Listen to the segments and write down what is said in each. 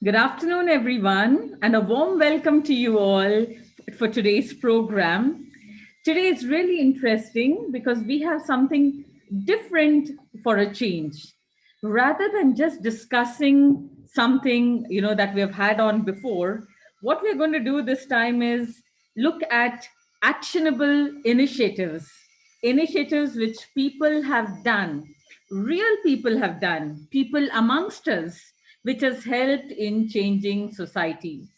Good afternoon, everyone, and a warm welcome to you all for today's program. Today is really interesting because we have something different for a change. Rather than just discussing something, that we have had on before, what we're going to do this time is look at actionable initiatives which people have done, real people have done, people amongst us, which has helped in changing society.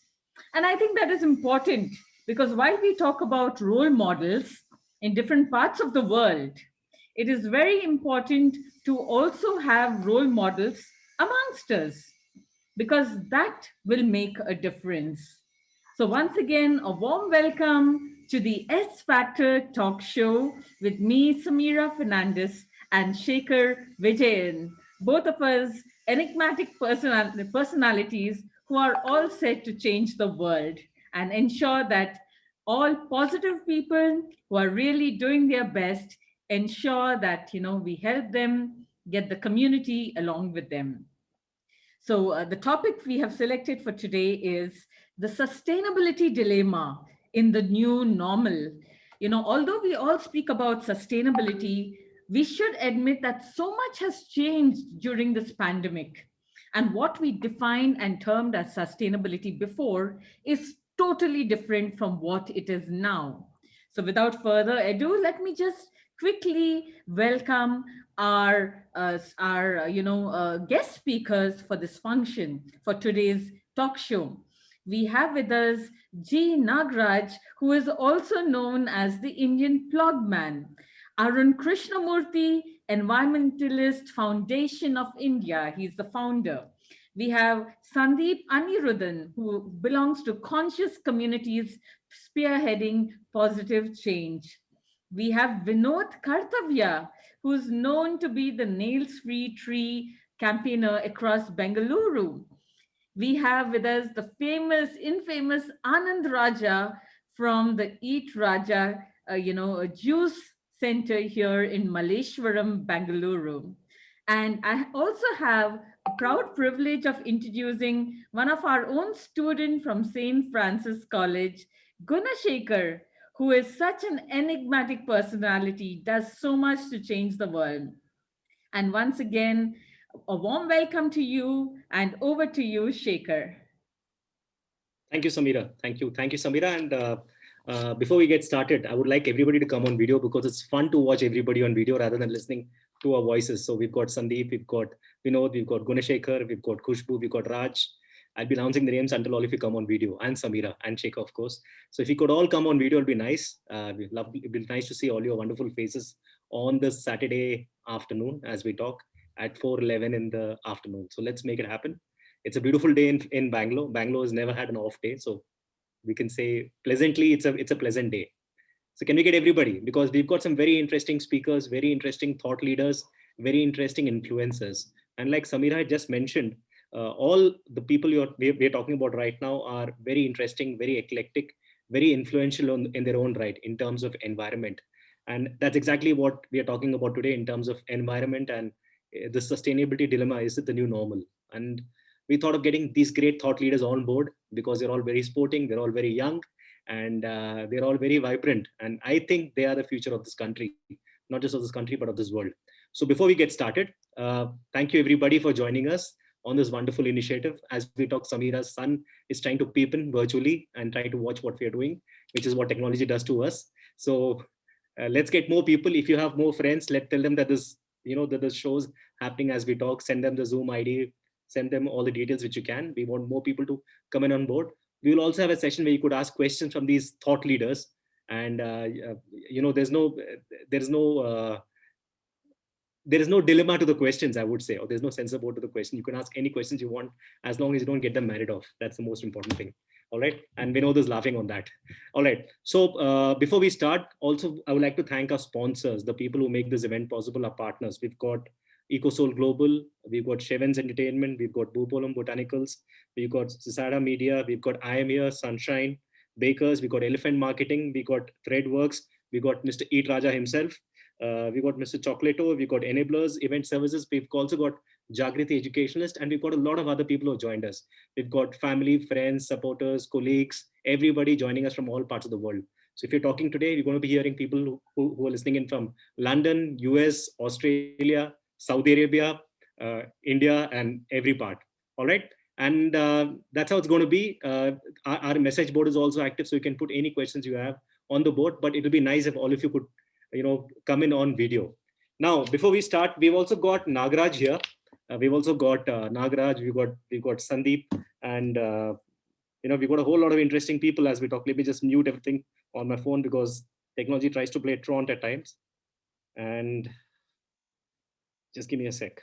And I think that is important because while we talk about role models in different parts of the world, it is very important to also have role models amongst us because that will make a difference. So, once again, a warm welcome to the S Factor talk show with me, Samira Fernandez, and Shekhar Vijayan, both of us enigmatic personalities who are all set to change the world and ensure that all positive people who are really doing their best ensure that we help them get the community along with them. So, the topic we have selected for today is the sustainability dilemma in the new normal. Although we all speak about sustainability, we should admit that so much has changed during this pandemic. And what we defined and termed as sustainability before is totally different from what it is now. So, without further ado, let me just quickly welcome our guest speakers for this function for today's talk show. We have with us G. Nagraj, who is also known as the Indian Plugman, Arun Krishnamurthy, Environmentalist Foundation of India. He's the founder. We have Sandeep Anirudhan, who belongs to Conscious Communities spearheading positive change. We have Vinod Kartavya, who's known to be the nails free tree campaigner across Bengaluru. We have with us the infamous Anand Raja from the Eat Raja, a juice center here in Malleshwaram, Bengaluru. And I also have a proud privilege of introducing one of our own student from St. Francis College, Gunashekar, who is such an enigmatic personality, does so much to change the world. And once again, a warm welcome to you and over to you, Shaker. Thank you, Samira. Thank you, Samira. And before we get started, I would like everybody to come on video because it's fun to watch everybody on video rather than listening to our voices. So we've got Sandeep, we've got Vinod, we've got Gunashekar, we've got Khushbu, we've got Raj. I'll be announcing the names until all of you come on video, and Samira and Shekhar, of course. So if you could all come on video, it'll be nice. It'd be nice to see all your wonderful faces on this Saturday afternoon as we talk at 4:11 in the afternoon. So let's make it happen. It's a beautiful day in Bangalore. Bangalore has never had an off day, so we can say pleasantly it's a pleasant day. So can we get everybody? Because we've got some very interesting speakers, very interesting thought leaders, very interesting influencers. And like Samira had just mentioned, all the people we're talking about right now are very interesting, very eclectic, very influential in their own right in terms of environment. And that's exactly what we are talking about today in terms of environment and the sustainability dilemma. Is it the new normal? And we thought of getting these great thought leaders on board because they're all very sporting, they're all very young, and they're all very vibrant. And I think they are the future of this country, not just of this country, but of this world. So before we get started, thank you everybody for joining us on this wonderful initiative. As we talk, Samira's son is trying to peep in virtually and try to watch what we are doing, which is what technology does to us. So let's get more people. If you have more friends, tell them that this show's happening as we talk. Send them the Zoom ID, send them all the details which you can. We want more people to come in on board. We will also have a session where you could ask questions from these thought leaders. And there is no dilemma to the questions, I would say, or there's no censor board to the question. You can ask any questions you want as long as you don't get them married off. That's the most important thing. All right. And Vinod is laughing on that. All right. So before we start, also, I would like to thank our sponsors, the people who make this event possible, our partners. We've got EcoSoul Global, we've got Shevens Entertainment, we've got Bhupolam Botanicals, we've got Sisada Media, we've got I Am Here, Sunshine, Bakers, we've got Elephant Marketing, we got Threadworks, we got Mr. Eat Raja himself, we got Mr. Chocolato, we got Enablers, Event Services. We've also got Jagriti Educationalist, and we've got a lot of other people who have joined us. We've got family, friends, supporters, colleagues, everybody joining us from all parts of the world. So if you're talking today, you're going to be hearing people who are listening in from London, US, Australia, Saudi Arabia, India, and every part. All right. And that's how it's going to be. Our message board is also active, so you can put any questions you have on the board, but it would be nice if all of you could, come in on video. Now, before we start, we've also got Nagraj here. We've also got Nagraj, we've got Sandeep, and we've got a whole lot of interesting people as we talk. Let me just mute everything on my phone because technology tries to play truant at times. And just give me a sec.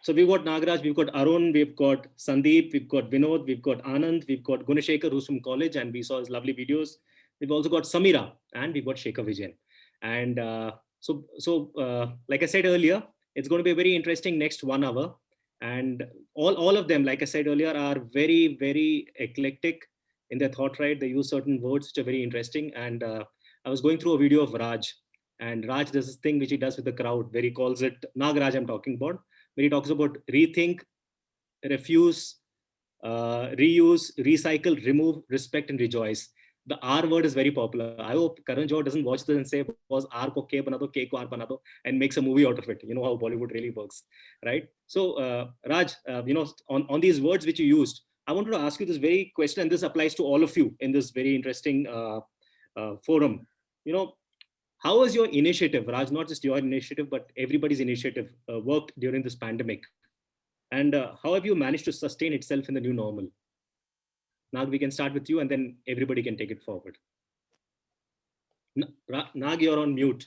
So we've got Nagraj, we've got Arun, we've got Sandeep, we've got Vinod, we've got Anand, we've got Gunashekar, who's from college, and we saw his lovely videos. We've also got Samira, and we've got Shekhar Vijayan. And like I said earlier, it's going to be a very interesting next 1 hour. And all of them, like I said earlier, are very, very eclectic in their thought, right? They use certain words which are very interesting. And I was going through a video of Raj, and Raj does this thing which he does with the crowd, where he calls it Nagraj, I'm talking about, where he talks about rethink, refuse, reuse, recycle, remove, respect, and rejoice. The R word is very popular. I hope Karan Johar doesn't watch this and say, "Was R ko K bana do, K ko R bana do," and makes a movie out of it. You know how Bollywood really works, right? So, Raj, on these words which you used, I wanted to ask you this very question, and this applies to all of you in this very interesting forum. How was your initiative, Raj? Not just your initiative, but everybody's initiative worked during this pandemic, and how have you managed to sustain itself in the new normal? Nag, we can start with you and then everybody can take it forward. Nag, you're on mute.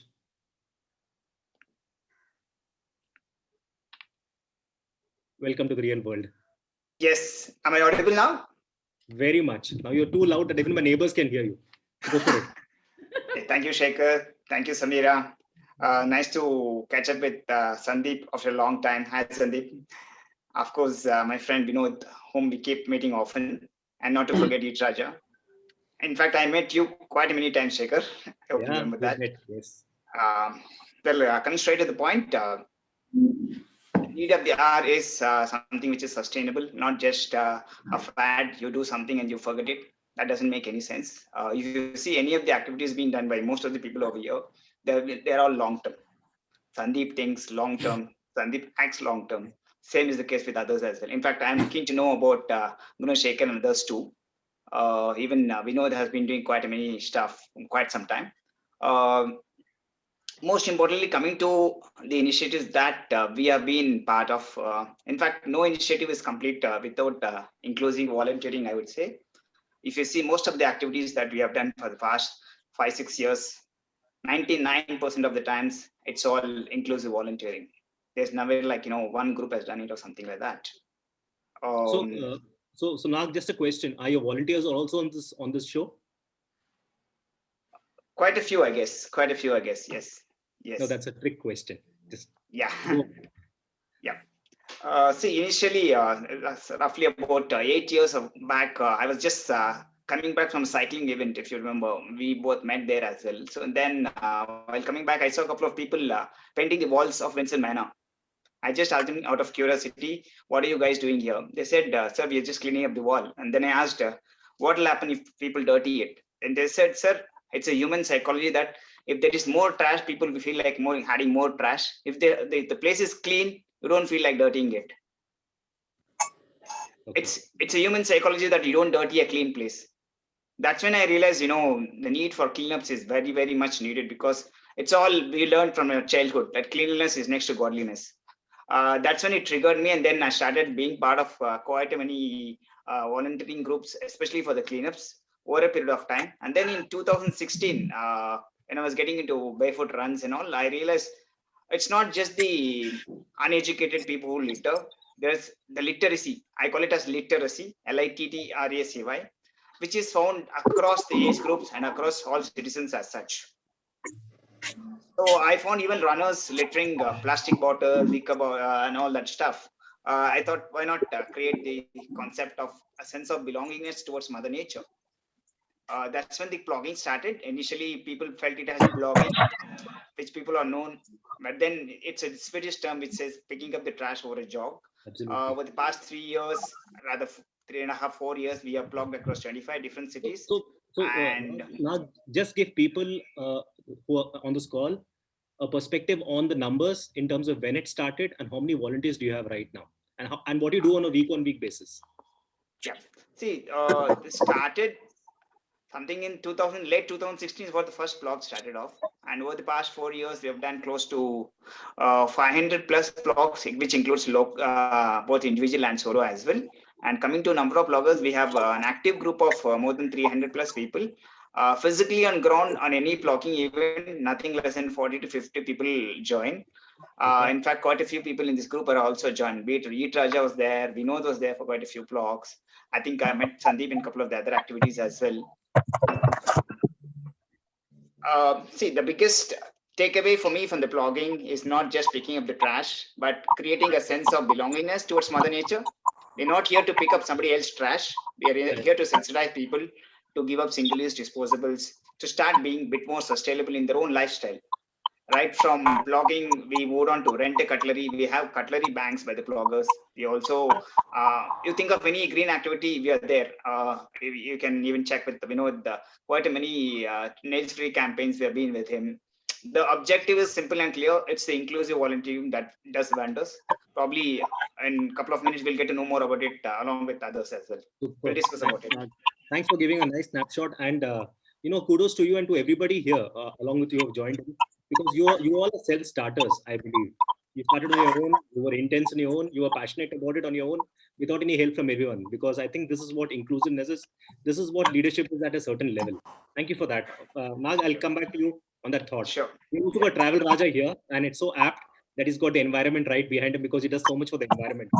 Welcome to the real world. Yes. Am I audible now? Very much. Now you're too loud that even my neighbors can hear you. Go for it. Thank you, Shekhar. Thank you, Samira. Nice to catch up with Sandeep after a long time. Hi, Sandeep. Of course, my friend Vinod, whom we keep meeting often. And not to forget you, Raja. In fact, I met you quite many times, Shekhar. I hope you remember that. Yes. Coming straight to the point, need of the hour is something which is sustainable, not just a fad. You do something and you forget it. That doesn't make any sense. If you see any of the activities being done by most of the people over here, they're all long-term. Sandeep thinks long-term. Sandeep acts long-term. Same is the case with others as well. In fact, I'm keen to know about Gunashekar and others too. Even Vinod has been doing quite many stuff in quite some time. Most importantly, coming to the initiatives that we have been part of. In fact, no initiative is complete without inclusive volunteering, I would say. If you see most of the activities that we have done for the past 5-6 years, 99% of the times, it's all inclusive volunteering. There's never like, one group has done it or something like that. So Nag, just a question. Are your volunteers also on this show? Quite a few, I guess. Yes. No, that's a trick question. Yeah. See, initially, roughly about 8 years back, I was just coming back from a cycling event, if you remember. We both met there as well. So then, while coming back, I saw a couple of people painting the walls of Vincent Manor. I just asked them out of curiosity, what are you guys doing here? They said, sir, we are just cleaning up the wall. And then I asked, what will happen if people dirty it? And they said, sir, it's a human psychology that if there is more trash, people will feel like adding more trash. If the place is clean, you don't feel like dirtying it. Okay. It's a human psychology that you don't dirty a clean place. That's when I realized, the need for cleanups is very, very much needed, because it's all we learned from our childhood, that cleanliness is next to godliness. That's when it triggered me, and then I started being part of quite many volunteering groups, especially for the cleanups over a period of time. And then in 2016, when I was getting into barefoot runs and all, I realized it's not just the uneducated people who litter. There's the literacy. I call it as literacy, LITTRACY, which is found across the age groups and across all citizens as such. So I found even runners littering plastic bottles, and all that stuff. I thought, why not create the concept of a sense of belongingness towards Mother Nature? that's when the blogging started. Initially, people felt it as blogging, which people are known, but then it's a Swedish term which says picking up the trash over a jog. Absolutely. Over the past 3 years, rather 3.5, 4 years, we have blogged across 25 different cities. And Now just give people who are on this call a perspective on the numbers in terms of when it started and how many volunteers do you have right now, and what you do on a week-on-week basis. yeah, see, this started something in 2000, late 2016 is what the first blog started off. And over the past 4 years, we have done close to 500 plus blogs, which includes both individual and solo as well. And coming to number of bloggers, we have an active group of more than 300 plus people. Physically on ground on any blogging event, nothing less than 40 to 50 people join. In fact, quite a few people in this group are also joined. Be it Eat Raja was there, Vinod was there for quite a few blogs. I think I met Sandeep in a couple of the other activities as well. See, the biggest takeaway for me from the blogging is not just picking up the trash, but creating a sense of belongingness towards Mother Nature. We're not here to pick up somebody else's trash. We are here to sensitize people to give up single-use disposables, to start being a bit more sustainable in their own lifestyle. Right from blogging, we moved on to rent a cutlery. We have cutlery banks by the bloggers. We also, you think of any green activity, we are there. You can even check with Vinod, quite many nail-free campaigns we have been with him. The objective is simple and clear. It's the inclusive volunteering that does wonders. Probably in a couple of minutes, we'll get to know more about it along with others as well. We'll discuss about it. Thanks for giving a nice snapshot, and kudos to you and to everybody here along with you who have joined in, because you all are self-starters, I believe. You started on your own, you were intense on your own, you were passionate about it on your own without any help from everyone, because I think this is what inclusiveness is. This is what leadership is at a certain level. Thank you for that. Nag, I'll come back to you on that thought. Sure. We also got Travel Raja here, and it's so apt that he's got the environment right behind him because he does so much for the environment.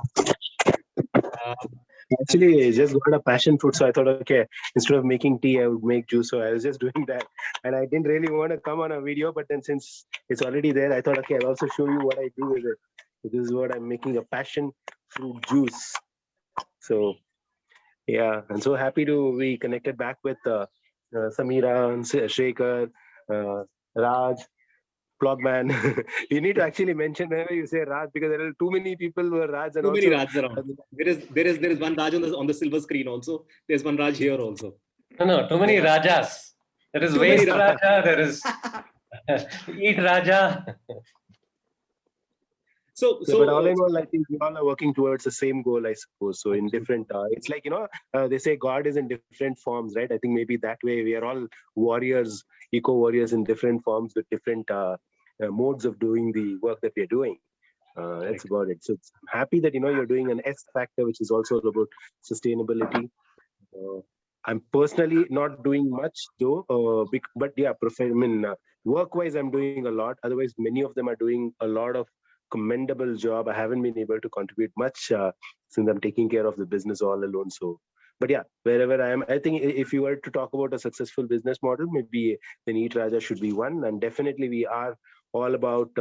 Actually, I just got a passion fruit, so I thought, okay, instead of making tea, I would make juice. So I was just doing that, and I didn't really want to come on a video, but then since it's already there, I thought, okay, I'll also show you what I do with it. So this is what I'm making, a passion fruit juice. So yeah, I'm so happy to be connected back with Samira and Shekhar, Raj, Blogman. You need to actually mention whenever you say Raj, because there are too many people who are Raj. And too also, many Raj around. There is one Raj on the silver screen also. There's one Raj here also. No, too many Rajas. There is Waste Raja. There is Eat Raja. So, but all in all, I think we all are working towards the same goal, I suppose. So in different, it's like, they say God is in different forms, right? I think maybe that way we are all warriors, eco warriors in different forms with different modes of doing the work that we are doing. That's about it. So I'm happy that, you're doing an S factor, which is also about sustainability. I'm personally not doing much though, but yeah, work-wise, I'm doing a lot. Otherwise, many of them are doing a lot of commendable job. I haven't been able to contribute much since I'm taking care of the business all alone. So, but yeah, wherever I am, I think if you were to talk about a successful business model, maybe then Eat Raja should be one. And definitely we are all about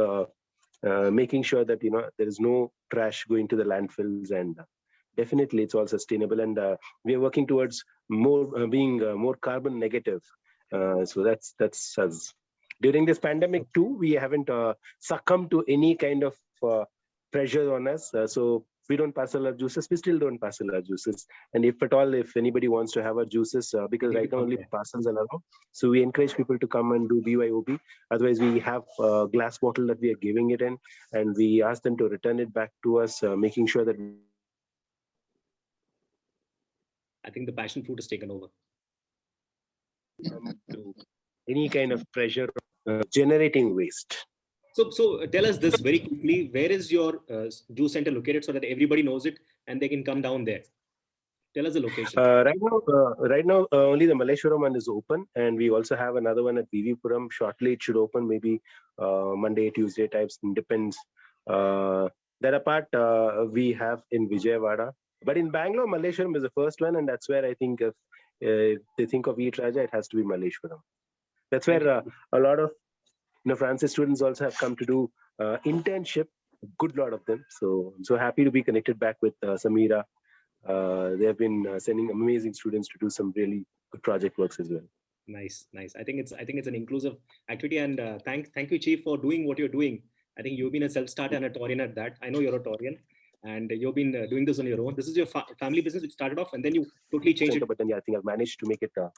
making sure that, there is no trash going to the landfills, and definitely it's all sustainable. And we are working towards being more carbon negative. So that's us. During this pandemic too, we haven't succumbed to any kind of pressure on us. So we don't parcel our juices. We still don't parcel our juices. And if at all, if anybody wants to have our juices, because right now only parcels are allowed. So we encourage people to come and do BYOB. Otherwise, we have a glass bottle that we are giving it in, and we ask them to return it back to us, making sure that. I think the passion fruit has taken over. To any kind of pressure generating waste. So tell us this very quickly. Where is your juice center located so that everybody knows it and they can come down there? Tell us the location. Right now, only the Malleshwaram one is open, and we also have another one at Vivipuram. Shortly, it should open, maybe Monday, Tuesday types. Depends. That apart, we have in Vijayawada. But in Bangalore, Malleshwaram is the first one, and that's where I think if they think of Eat Raja, it has to be Malleshwaram. That's where a lot of Francis students also have come to do internship. A good lot of them. So I'm so happy to be connected back with Samira. They have been sending amazing students to do some really project works as well. Nice. I think it's an inclusive activity, and thank you, Chief, for doing what you're doing. I think you've been a self-starter and a Taurian at that. I know you're a Taurian, and you've been doing this on your own. This is your family business, which started off, and then you totally changed it. But then, yeah, I think I've managed to make it a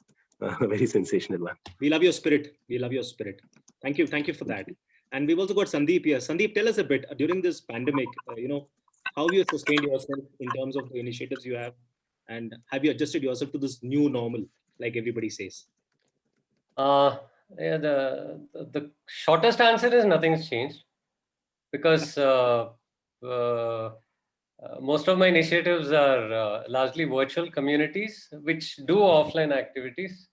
very sensational one. We love your spirit. We love your spirit. Thank you for that. And we've also got Sandeep here. Sandeep, tell us a bit during this pandemic. How you sustained yourself in terms of the initiatives you have, and have you adjusted yourself to this new normal, like everybody says? Yeah, the shortest answer is nothing's changed, because most of my initiatives are largely virtual communities which do offline activities.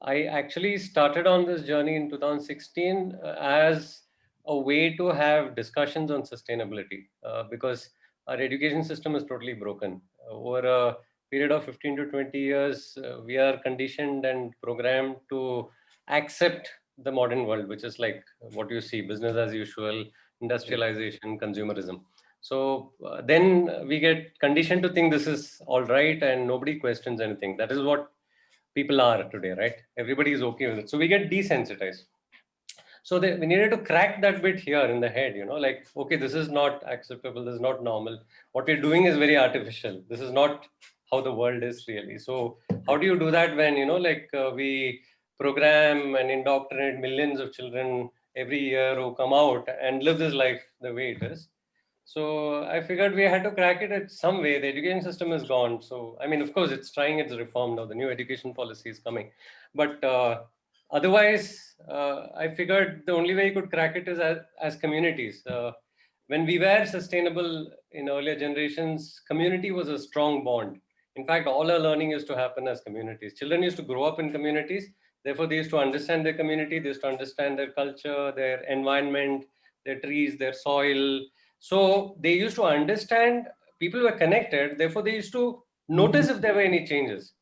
I actually started on this journey in 2016 as a way to have discussions on sustainability, because our education system is totally broken. Over a period of 15 to 20 years, we are conditioned and programmed to accept the modern world, which is like what you see, business as usual, industrialization, consumerism. So then we get conditioned to think this is all right and nobody questions anything. That is what people are today, right? Everybody is okay with it. So we get desensitized. So we needed to crack that bit here in the head, like, okay, this is not acceptable. This is not normal. What we're doing is very artificial. This is not how the world is really. So how do you do that when, we program and indoctrinate millions of children every year who come out and live this life the way it is? So I figured we had to crack it in some way. The education system is gone. So, I mean, of course, it's trying its reform now. The new education policy is coming. But otherwise, I figured the only way you could crack it is as communities. When we were sustainable in earlier generations, community was a strong bond. In fact, all our learning used to happen as communities. Children used to grow up in communities. Therefore, they used to understand their community. They used to understand their culture, their environment, their trees, their soil. So they used to understand people were connected. Therefore, they used to notice if there were any changes.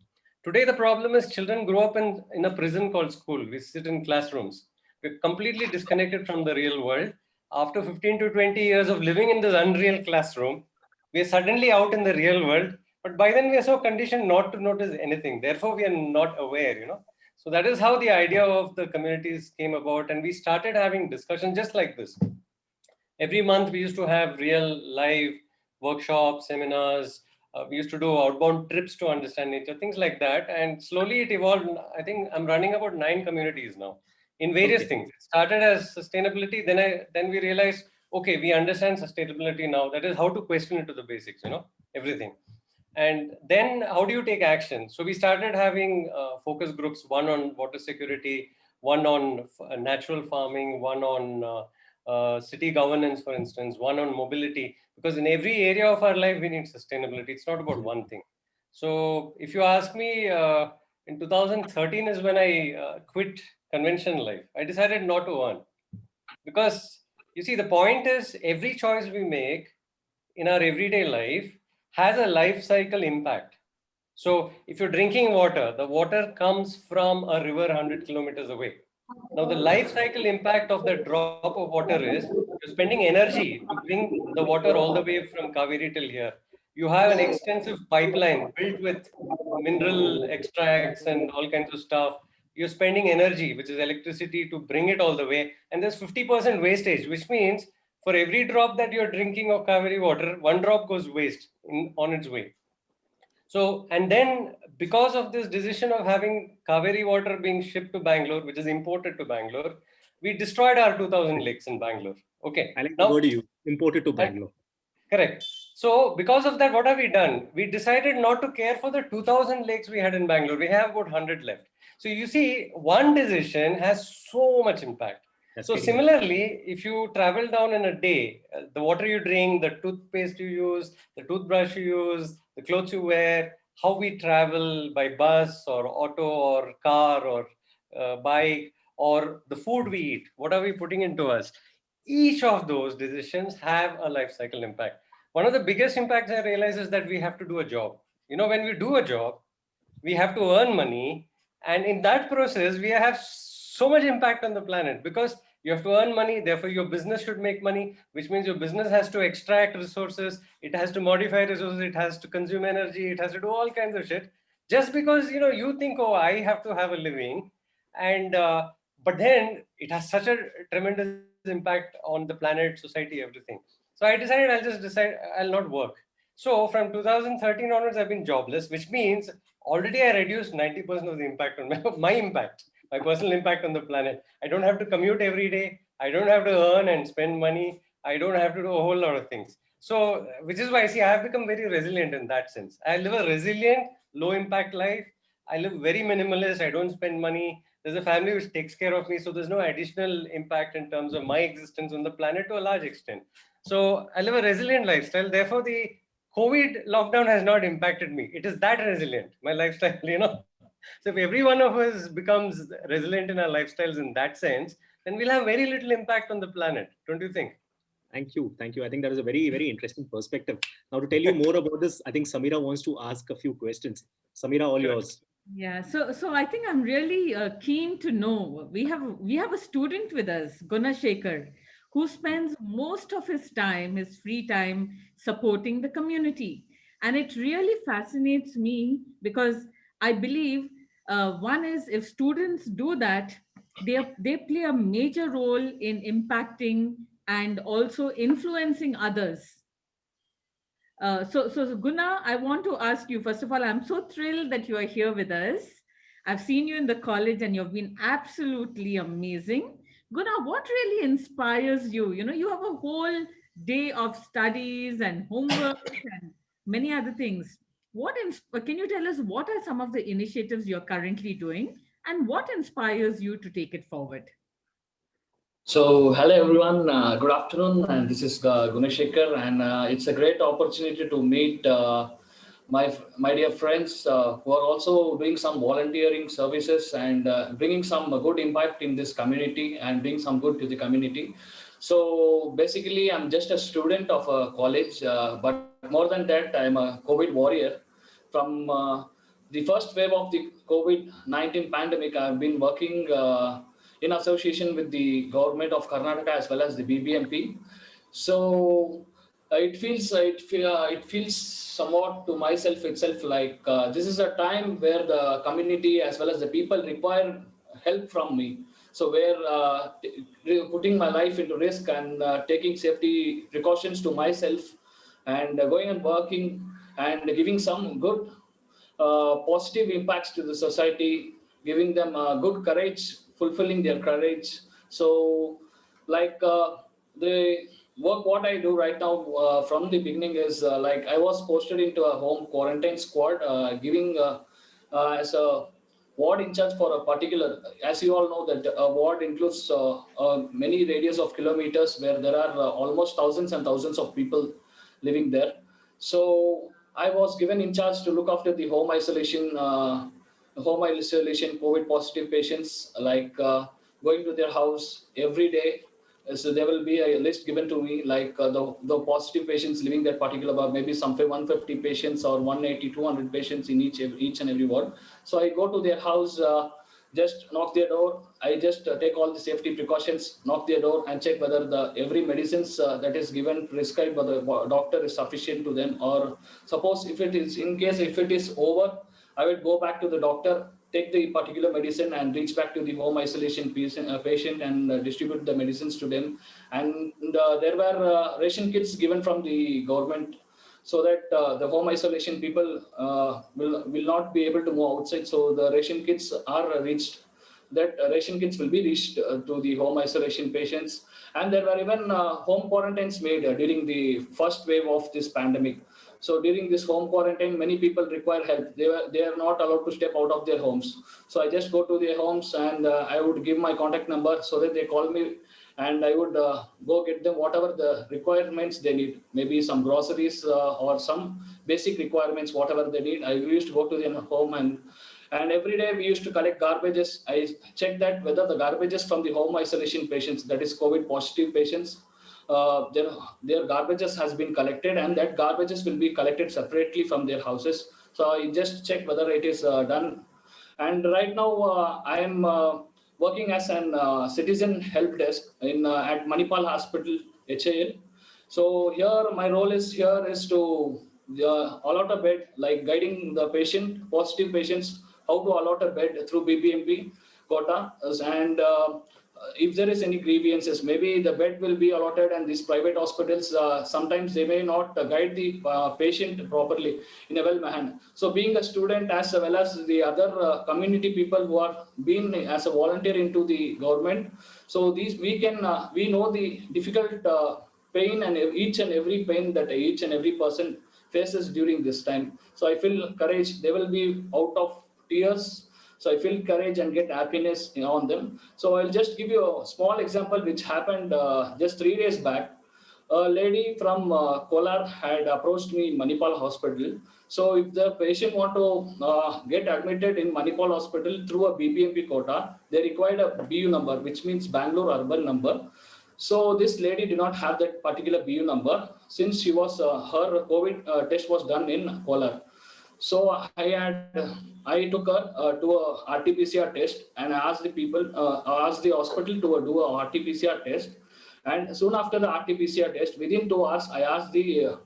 Today, the problem is children grow up in a prison called school. We sit in classrooms. We're completely disconnected from the real world. After 15 to 20 years of living in this unreal classroom, we're suddenly out in the real world. But by then, we are so conditioned not to notice anything. Therefore, we are not aware, So that is how the idea of the communities came about. And we started having discussions just like this. Every month, we used to have real live workshops, seminars. We used to do outbound trips to understand nature, things like that. And slowly it evolved. I think I'm running about 9 communities now in various things. It started as sustainability. Then we realized, okay, we understand sustainability now. That is how to question it to the basics, everything. And then how do you take action? So we started having focus groups, one on water security, one on natural farming, one on city governance, for instance, one on mobility, because in every area of our life, we need sustainability. It's not about one thing. So if you ask me, in 2013 is when I quit conventional life. I decided not to earn, because you see, the point is every choice we make in our everyday life has a life cycle impact. So if you're drinking water, the water comes from a river 100 kilometers away. Now, the life cycle impact of the drop of water is you're spending energy to bring the water all the way from Kaveri till here. You have an extensive pipeline built with mineral extracts and all kinds of stuff. You're spending energy, which is electricity, to bring it all the way. And there's 50% wastage, which means for every drop that you're drinking of Kaveri water, 1 drop goes waste on its way. So, and then because of this decision of having Kaveri water being shipped to Bangalore, which is imported to Bangalore, we destroyed our 2000 lakes in Bangalore. Okay. I like the word you imported to Bangalore. Correct. So because of that, what have we done? We decided not to care for the 2000 lakes we had in Bangalore. We have about 100 left. So you see, one decision has so much impact. So similarly, if you travel down in a day, the water you drink, the toothpaste you use, the toothbrush you use, the clothes you wear, how we travel by bus or auto or car or bike, or the food we eat, what are we putting into us? Each of those decisions have a life cycle impact. One of the biggest impacts I realize is that we have to do a job. When we do a job, we have to earn money. And in that process, we have so much impact on the planet, because You have to earn money, therefore your business should make money, which means your business has to extract resources, it has to modify resources, it has to consume energy, it has to do all kinds of shit. Just because you think, oh, I have to have a living, and but then it has such a tremendous impact on the planet, society, everything. So I decided I'll not work. So from 2013 onwards, I've been jobless, which means already I reduced 90% of the impact on my impact, my personal impact on the planet. I don't have to commute every day. I don't have to earn and spend money. I don't have to do a whole lot of things. So, which is why I see I have become very resilient in that sense. I live a resilient, low impact life. I live very minimalist. I don't spend money. There's a family which takes care of me. So there's no additional impact in terms of my existence on the planet to a large extent. So I live a resilient lifestyle. Therefore, the COVID lockdown has not impacted me. It is that resilient, my lifestyle, So if every one of us becomes resilient in our lifestyles in that sense, then we'll have very little impact on the planet. Don't you think? Thank you. Thank you. I think that is a very, very interesting perspective. Now, to tell you more about this, I think Samira wants to ask a few questions. Samira, all Sure. yours. Yeah, so I think I'm really keen to know. We have a student with us, Gunashekar, who spends most of his free time, supporting the community, and it really fascinates me because I believe one is if students do that, they play a major role in impacting and also influencing others. So Guna, I want to ask you, first of all, I'm so thrilled that you are here with us. I've seen you in the college and you've been absolutely amazing. Guna, what really inspires you? You have a whole day of studies and homework and many other things. Can you tell us what are some of the initiatives you're currently doing and what inspires you to take it forward? So, hello everyone, good afternoon, and this is Gunashekar, and it's a great opportunity to meet my dear friends who are also doing some volunteering services and bringing some good impact in this community and bring some good to the community. So, basically, I'm just a student of a college, but more than that, I'm a COVID warrior. From the first wave of the COVID-19 pandemic, I've been working in association with the government of Karnataka as well as the BBMP. So it feels somewhat to myself itself like this is a time where the community as well as the people require help from me. So where putting my life into risk and taking safety precautions to myself and going and working and giving some good positive impacts to the society, giving them good courage, fulfilling their courage. So, like the work what I do right now from the beginning is like I was posted into a home quarantine squad, giving as a ward in charge for a particular. As you all know, that a ward includes many radius of kilometers where there are almost thousands and thousands of people living there. So I was given in charge to look after the home isolation COVID positive patients, like going to their house every day. So there will be a list given to me, like the positive patients living that particular ward, maybe some 150 patients or 180, 200 patients in each and every ward. So I go to their house, just knock their door. I just take all the safety precautions, knock their door and check whether the every medicines that is given prescribed by the doctor is sufficient to them, or suppose if it is if it is over, I will go back to the doctor, take the particular medicine and reach back to the home isolation patient and distribute the medicines to them. And there were ration kits given from the government, so that the home isolation people will not be able to move outside. So the ration kits are reached. That ration kits will be reached to the home isolation patients. And there were even home quarantines made during the first wave of this pandemic. So during this home quarantine, many people require help. They are not allowed to step out of their homes. So I just go to their homes and I would give my contact number so that they call me, and I would go get them whatever the requirements they need, maybe some groceries or some basic requirements, whatever they need. I used to go to their home, and every day we used to collect garbages. I checked that whether the garbages from the home isolation patients, that is COVID positive patients, their garbages has been collected, and that garbages will be collected separately from their houses. So I just check whether it is done. And right now I am working as an citizen help desk in at Manipal Hospital, HAL. So here my role is to allot a bed, like guiding the patient, positive patients, how to allot a bed through BBMP quota, and if there is any grievances, maybe the bed will be allotted, and these private hospitals sometimes they may not guide the patient properly in a well manner. So being a student as well as the other community people who are been as a volunteer into the government, so these we know the difficult pain and each and every pain that each and every person faces during this time. So I feel courage. They will be out of tears. So I feel courage and get happiness on them. So I'll just give you a small example which happened just 3 days back. A lady from Kolar had approached me in Manipal Hospital. So if the patient want to get admitted in Manipal Hospital through a BBMP quota, they required a BU number, which means Bangalore urban number. So this lady did not have that particular BU number since she was her COVID test was done in Kolar. So I took her to a RT-PCR test, and I asked the people, asked the hospital to do a RT-PCR test. And soon after the RT-PCR test, within 2 hours, I asked the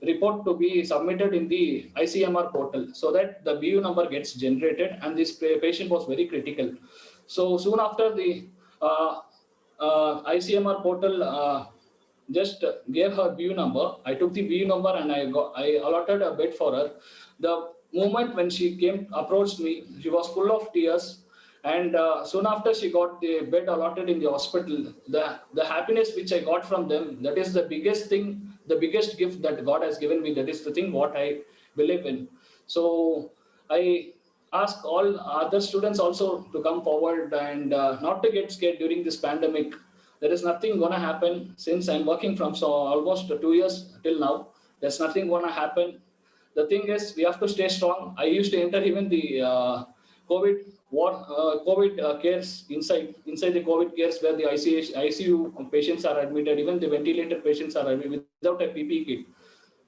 report to be submitted in the ICMR portal so that the BU number gets generated, and this patient was very critical. So soon after the ICMR portal just gave her BU number. I took the BU number and I allotted a bed for her. The moment when she approached me, she was full of tears. And soon after she got the bed allotted in the hospital, the happiness which I got from them, that is the biggest thing, the biggest gift that God has given me. That is the thing what I believe in. So I ask all other students also to come forward and not to get scared during this pandemic. There is nothing going to happen since I'm working from almost 2 years till now. There's nothing going to happen. The thing is, we have to stay strong. I used to enter even the COVID cares inside the COVID cares where the ICU patients are admitted, even the ventilated patients are admitted without a PPE kit,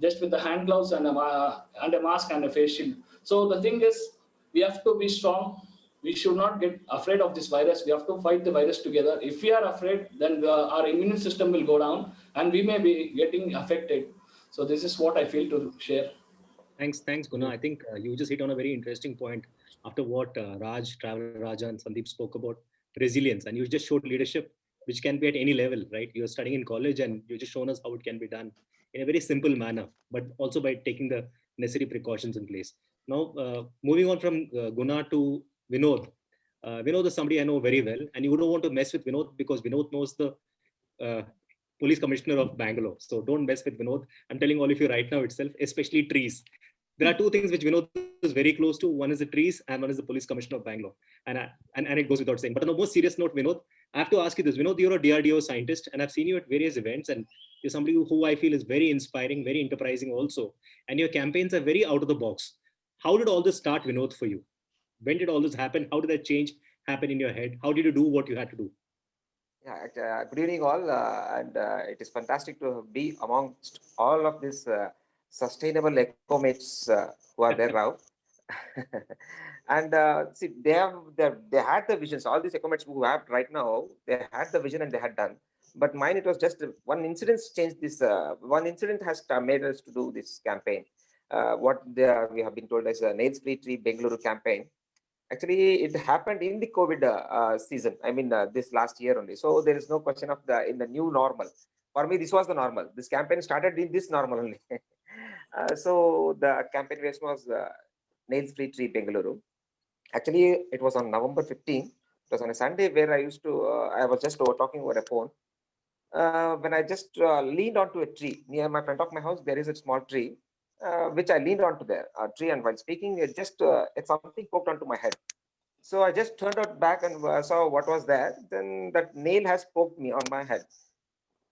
just with the hand gloves and a mask and a face shield. So the thing is, we have to be strong. We should not get afraid of this virus. We have to fight the virus together. If we are afraid, then our immune system will go down and we may be getting affected. So this is what I feel to share. Thanks, Guna. I think you just hit on a very interesting point after what Raj, Travel Raja, and Sandeep spoke about resilience, and you just showed leadership, which can be at any level, right? You're studying in college, and you just shown us how it can be done in a very simple manner, but also by taking the necessary precautions in place. Now, moving on from Guna to Vinod. Vinod is somebody I know very well, and you don't want to mess with Vinod because Vinod knows the police commissioner of Bangalore. So don't mess with Vinod. I'm telling all of you right now itself, especially trees. There are two things which Vinod is very close to. One is the trees and one is the police commissioner of Bangalore. And it goes without saying. But on a more serious note, Vinod, I have to ask you this. Vinod, you're a DRDO scientist and I've seen you at various events and you're somebody who I feel is very inspiring, very enterprising also. And your campaigns are very out of the box. How did all this start, Vinod, for you? When did all this happen? How did that change happen in your head? How did you do what you had to do? Yeah, good evening all, and it is fantastic to be amongst all of these sustainable eco-mates who are there now. And see, they had the visions. All these eco-mates who have right now, they had the vision and they had done. But mine, it was just one incident changed this. One incident has made us to do this campaign. We have been told as a Nails Free Tree Bengaluru campaign. Actually, it happened in the COVID season. I mean, this last year only. So there is no question of in the new normal. For me, this was the normal. This campaign started in this normal only. So the campaign was Nails Free Tree Bengaluru. Actually, it was on November 15. It was on a Sunday where I was just talking over a phone. When I just leaned onto a tree near my front of my house, there is a small tree. Which I leaned onto the tree, and while speaking, it's something poked onto my head. So I just turned out back and saw what was there. Then that nail has poked me on my head.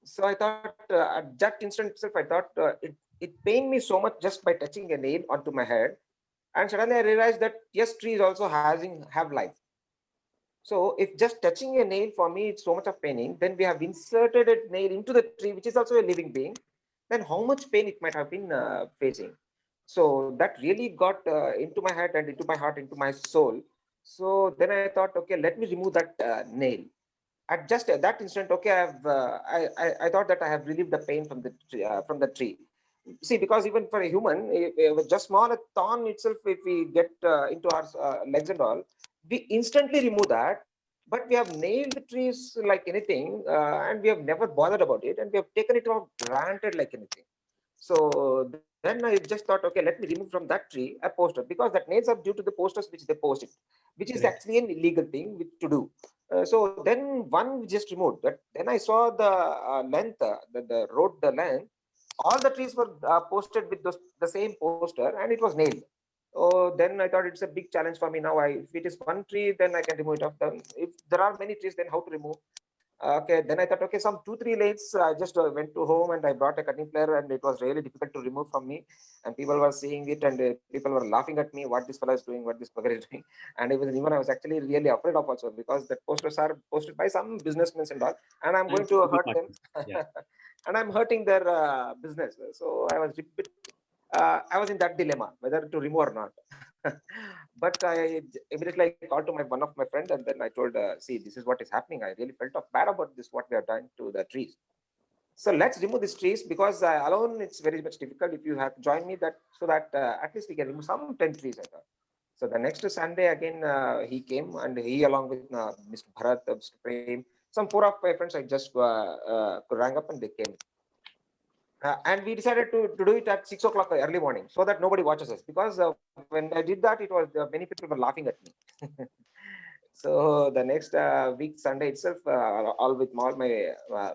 So I thought at that instant itself, I thought it pained me so much just by touching a nail onto my head. And suddenly I realized that yes, trees also have life. So if just touching a nail for me, it's so much of paining, then we have inserted a nail into the tree, which is also a living being. Then how much pain it might have been facing. So that really got into my head and into my heart, into my soul. So then I thought, okay, let me remove that nail. At just at that instant, okay, I thought that I have relieved the pain from the tree. See, because even for a human, with just small a thorn itself, if we get into our legs and all, we instantly remove that. But we have nailed the trees like anything, and we have never bothered about it, and we have taken it for granted like anything. So then I just thought, okay, let me remove from that tree a poster, because that nails are due to the posters which they posted, which is Correct. actually an illegal thing to do. So then one we just removed that. Then I saw the length, the road, the length. All the trees were posted with the same poster, and it was nailed. Oh, then I thought it's a big challenge for me now. If it is one tree, then I can remove it off. Then if there are many trees, then how to remove? Okay, then I thought, okay, some 2-3 lanes. I just went to home and I brought a cutting plier, and it was really difficult to remove from me. And people were seeing it, and people were laughing at me. What this fellow is doing? What this bugger is doing? And even I was actually really afraid of also, because the posters are posted by some businessmen and all, and I'm going to hurt them. Yeah. And I'm hurting their business. So I was in that dilemma whether to remove or not. But I immediately called to one of my friend, and then I told, see, this is what is happening. I really felt bad about this, what we have done to the trees. So let's remove these trees, because alone it's very much difficult. If you have to join me, that so that at least we can remove some 10 trees, I thought. So the next Sunday again, he came, and he along with Mr. Bharat, Mr. Prem, some 4 of my friends, I just rang up and they came. And we decided to do it at 6 o'clock early morning, so that nobody watches us, because when I did that, it was many people were laughing at me. So the next week, Sunday itself, all with all my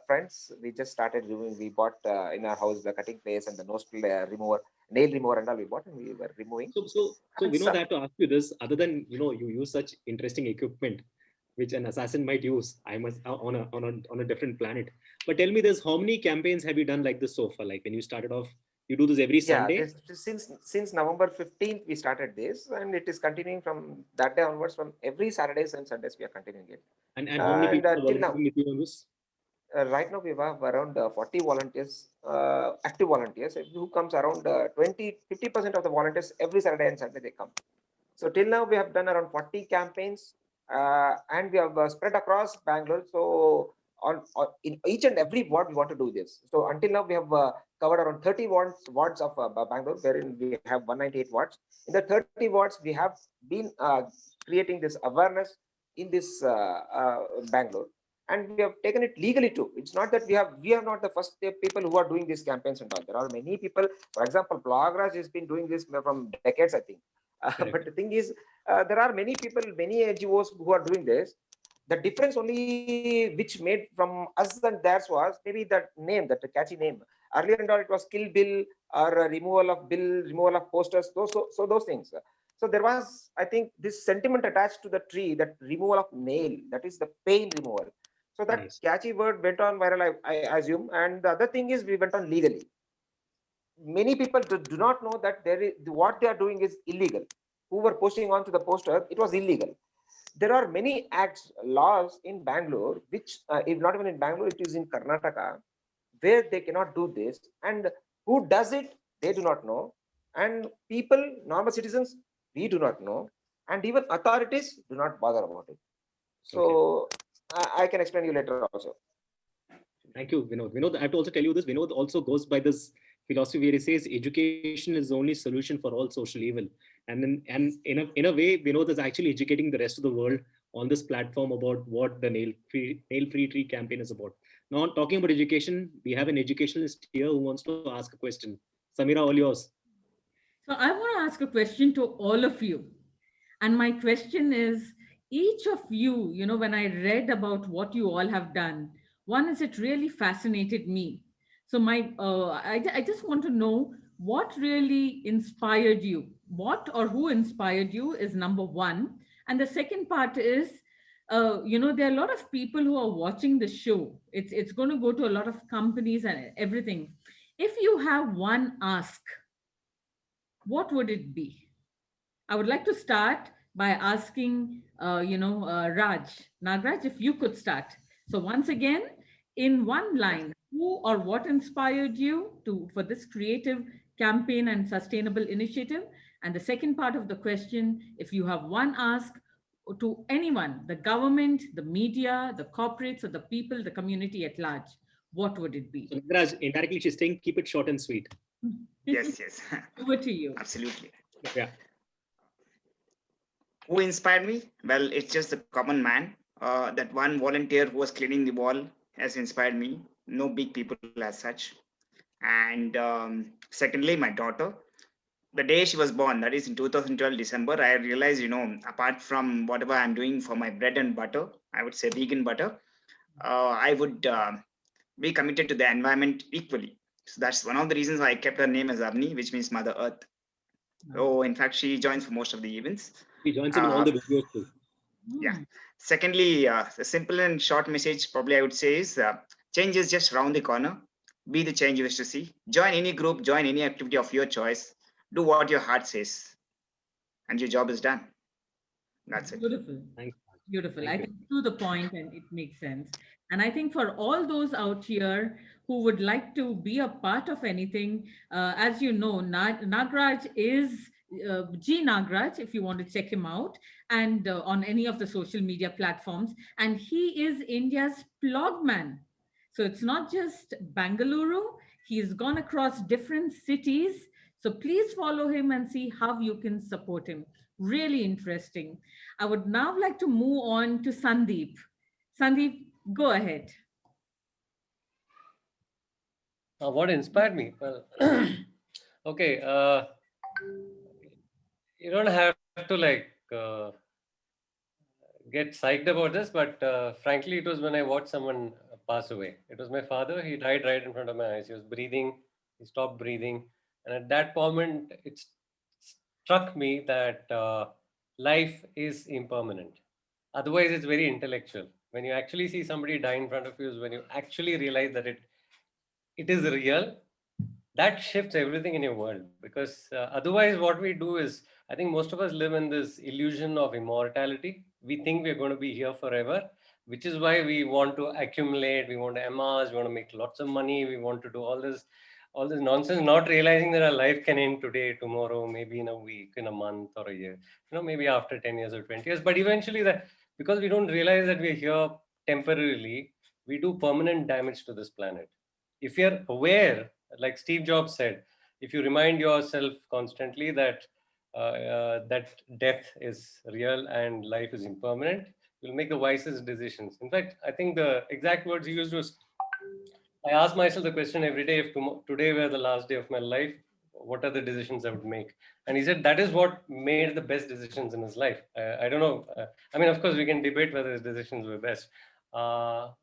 friends, we just started doing. We bought in our house the cutting place and the nose remover, nail remover, and all we bought, and we were removing. So Vinod, I have to ask you this. Other than you use such interesting equipment, which an assassin might use, I must on a different planet. But tell me this: how many campaigns have you done like this so far? Like when you started off, you do this every Sunday? Since November 15th we started this, and it is continuing from that day onwards. From every Saturdays and Sundays we are continuing it. And how many people are till now, volunteering with you on this? right now we have around 40 volunteers, active volunteers, who comes around 50% of the volunteers every Saturday and Sunday they come. So till now we have done around 40 campaigns, and we have spread across Bangalore. So in each and every ward we want to do this. So until now we have covered around 30 wards of Bangalore, wherein we have 198 wards. In the 30 wards we have been creating this awareness in this Bangalore. And we have taken it legally too. It's not that we are not the first people who are doing these campaigns and all. There are many people. For example, Blagraj has been doing this from decades, I think. But the thing is, there are many people, many NGOs who are doing this. The difference only which made from us and theirs was maybe that name, that catchy name. Earlier and all, it was Kill Bill or removal of bill, removal of posters. Those things. So there was, I think, this sentiment attached to the tree, that removal of nail, that is the pain removal. So that catchy word went on viral, I assume. And the other thing is, we went on legally. Many people do not know that what they are doing is illegal. Who were posting onto the poster, it was illegal. There are many acts, laws in Bangalore, which, if not even in Bangalore, it is in Karnataka, where they cannot do this. And who does it, they do not know. And people, normal citizens, we do not know. And even authorities do not bother about it. So I can explain you later also. Thank you, Vinod. Vinod, I have to also tell you this. Vinod also goes by this philosophy where he says education is the only solution for all social evil. And in a way, Vinod is actually educating the rest of the world on this platform about what the Nail Free Tree campaign is about. Now, talking about education, we have an educationalist here who wants to ask a question. Samira, all yours. So I want to ask a question to all of you. And my question is, each of you, when I read about what you all have done, one is it really fascinated me. So I just want to know what really inspired you. What or who inspired you is number one. And the second part is, there are a lot of people who are watching the show. It's going to go to a lot of companies and everything. If you have one ask, what would it be? I would like to start by asking, Raj, Nagraj, if you could start. So once again, in one line, who or what inspired you for this creative campaign and sustainable initiative? And the second part of the question, if you have one ask, to anyone, the government, the media, the corporates, or the people, the community at large, what would it be? So, Nagraj, indirectly, she's saying keep it short and sweet. Yes, yes, Over to you. absolutely. Yeah. Who inspired me? Well, it's just a common man. That one volunteer who was cleaning the wall has inspired me. No big people as such. And secondly, my daughter. The day she was born, that is in 2012 December, I realized, apart from whatever I'm doing for my bread and butter, I would say vegan butter, I would be committed to the environment equally. So that's one of the reasons why I kept her name as Avni, which means Mother Earth. Oh, in fact, she joins for most of the events. She joins in all the videos too. Yeah. Secondly, the simple and short message probably I would say is change is just around the corner. Be the change you wish to see. Join any group, join any activity of your choice. Do what your heart says, and your job is done. That's it. Beautiful. Thanks. Beautiful. Thank I think to the point, and it makes sense. And I think for all those out here who would like to be a part of anything, as you know, Nagraj is G Nagraj, if you want to check him out, and on any of the social media platforms. And he is India's plogman. So it's not just Bangalore, he's gone across different cities. So please follow him and see how you can support him. Really interesting. I would now like to move on to Sandeep. Sandeep, go ahead. What inspired me? Well, okay. You don't have to get psyched about this, but frankly, it was when I watched someone pass away. It was my father. He died right in front of my eyes. He was breathing. He stopped breathing. And at that moment, it struck me that life is impermanent. Otherwise, it's very intellectual. When you actually see somebody die in front of you, is when you actually realize that it is real. That shifts everything in your world, because otherwise what we do is, I think most of us live in this illusion of immortality. We think we're going to be here forever, which is why we want to accumulate, we want to amass, we want to make lots of money, we want to do all this nonsense, not realizing that our life can end today, tomorrow, maybe in a week, in a month, or a year, maybe after 10 years or 20 years. But eventually, that because we don't realize that we're here temporarily, we do permanent damage to this planet. If you're aware, like Steve Jobs said, if you remind yourself constantly that that death is real and life is impermanent, you'll make the wisest decisions. In fact, I think the exact words he used was, I ask myself the question every day, if today were the last day of my life, what are the decisions I would make? And he said that is what made the best decisions in his life. I don't know. I mean, of course, we can debate whether his decisions were best.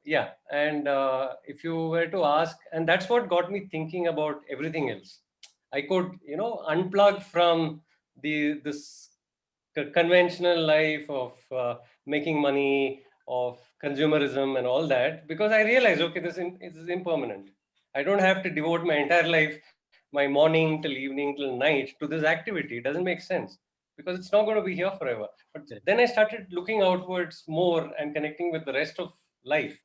Yeah. And if you were to ask, and that's what got me thinking about everything else. I could, unplug from this conventional life of making money, of consumerism and all that, because I realized, okay, this is impermanent. I don't have to devote my entire life, my morning till evening till night, to this activity. It doesn't make sense, because it's not going to be here forever. But then I started looking outwards more and connecting with the rest of life.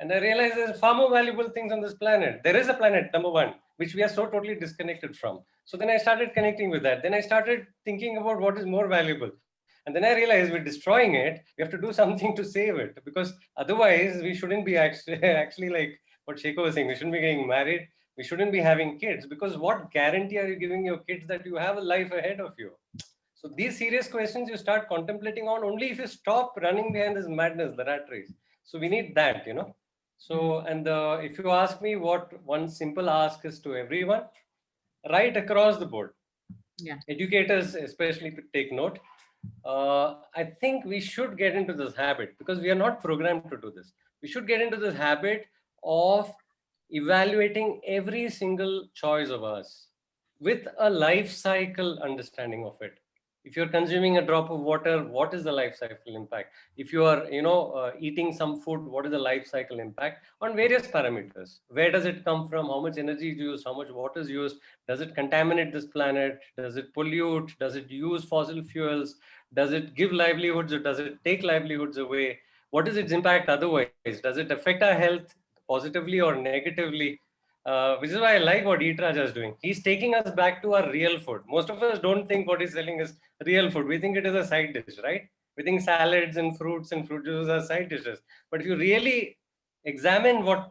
And I realized there's far more valuable things on this planet. There is a planet, number one, which we are so totally disconnected from. So then I started connecting with that. Then I started thinking about what is more valuable. And then I realized we're destroying it. We have to do something to save it, because otherwise we shouldn't be actually like what Shekhar was saying, we shouldn't be getting married. We shouldn't be having kids, because what guarantee are you giving your kids that you have a life ahead of you? So these serious questions you start contemplating on only if you stop running behind this madness, the rat race. So we need that, So, and if you ask me what one simple ask is to everyone, right across the board, educators especially to take note, I think we should get into this habit, because we are not programmed to do this. We should get into this habit of evaluating every single choice of ours with a life cycle understanding of it. If you're consuming a drop of water, what is the life cycle impact? If you are, eating some food, what is the life cycle impact on various parameters? Where does it come from? How much energy is used? How much water is used? Does it contaminate this planet? Does it pollute? Does it use fossil fuels? Does it give livelihoods, or does it take livelihoods away? What is its impact otherwise? Does it affect our health positively or negatively? Which is why I like what Eat Raja is doing. He's taking us back to our real food. Most of us don't think what he's selling is real food. We think it is a side dish, right? We think salads and fruits and fruit juices are side dishes. But if you really examine what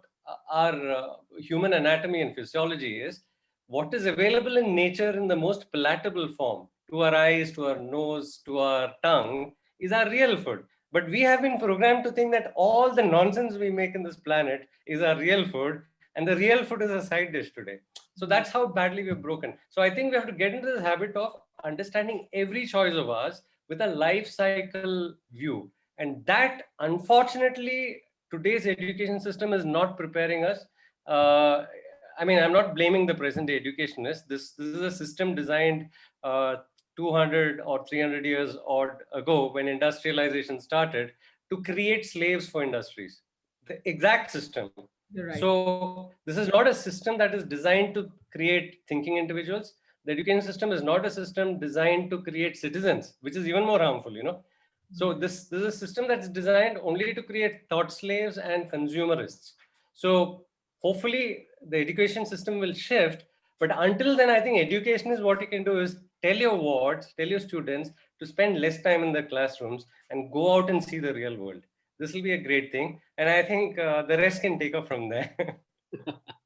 our human anatomy and physiology is, what is available in nature in the most palatable form to our eyes, to our nose, to our tongue is our real food. But we have been programmed to think that all the nonsense we make in this planet is our real food, and the real food is a side dish today. So that's how badly we're broken. So I think we have to get into this habit of understanding every choice of ours with a life cycle view. And that, unfortunately, today's education system is not preparing us. I mean, I'm not blaming the present day educationists. This is a system designed 200 or 300 years odd ago when industrialization started to create slaves for industries. The exact system. You're right. So this is not a system that is designed to create thinking individuals. The education system is not a system designed to create citizens, which is even more harmful, you know. So this is a system that's designed only to create thought slaves and consumerists. So hopefully the education system will shift. But until then, I think education is what you can do is tell your wards, tell your students to spend less time in the classrooms and go out and see the real world. This will be a great thing. And I think the rest can take off from there.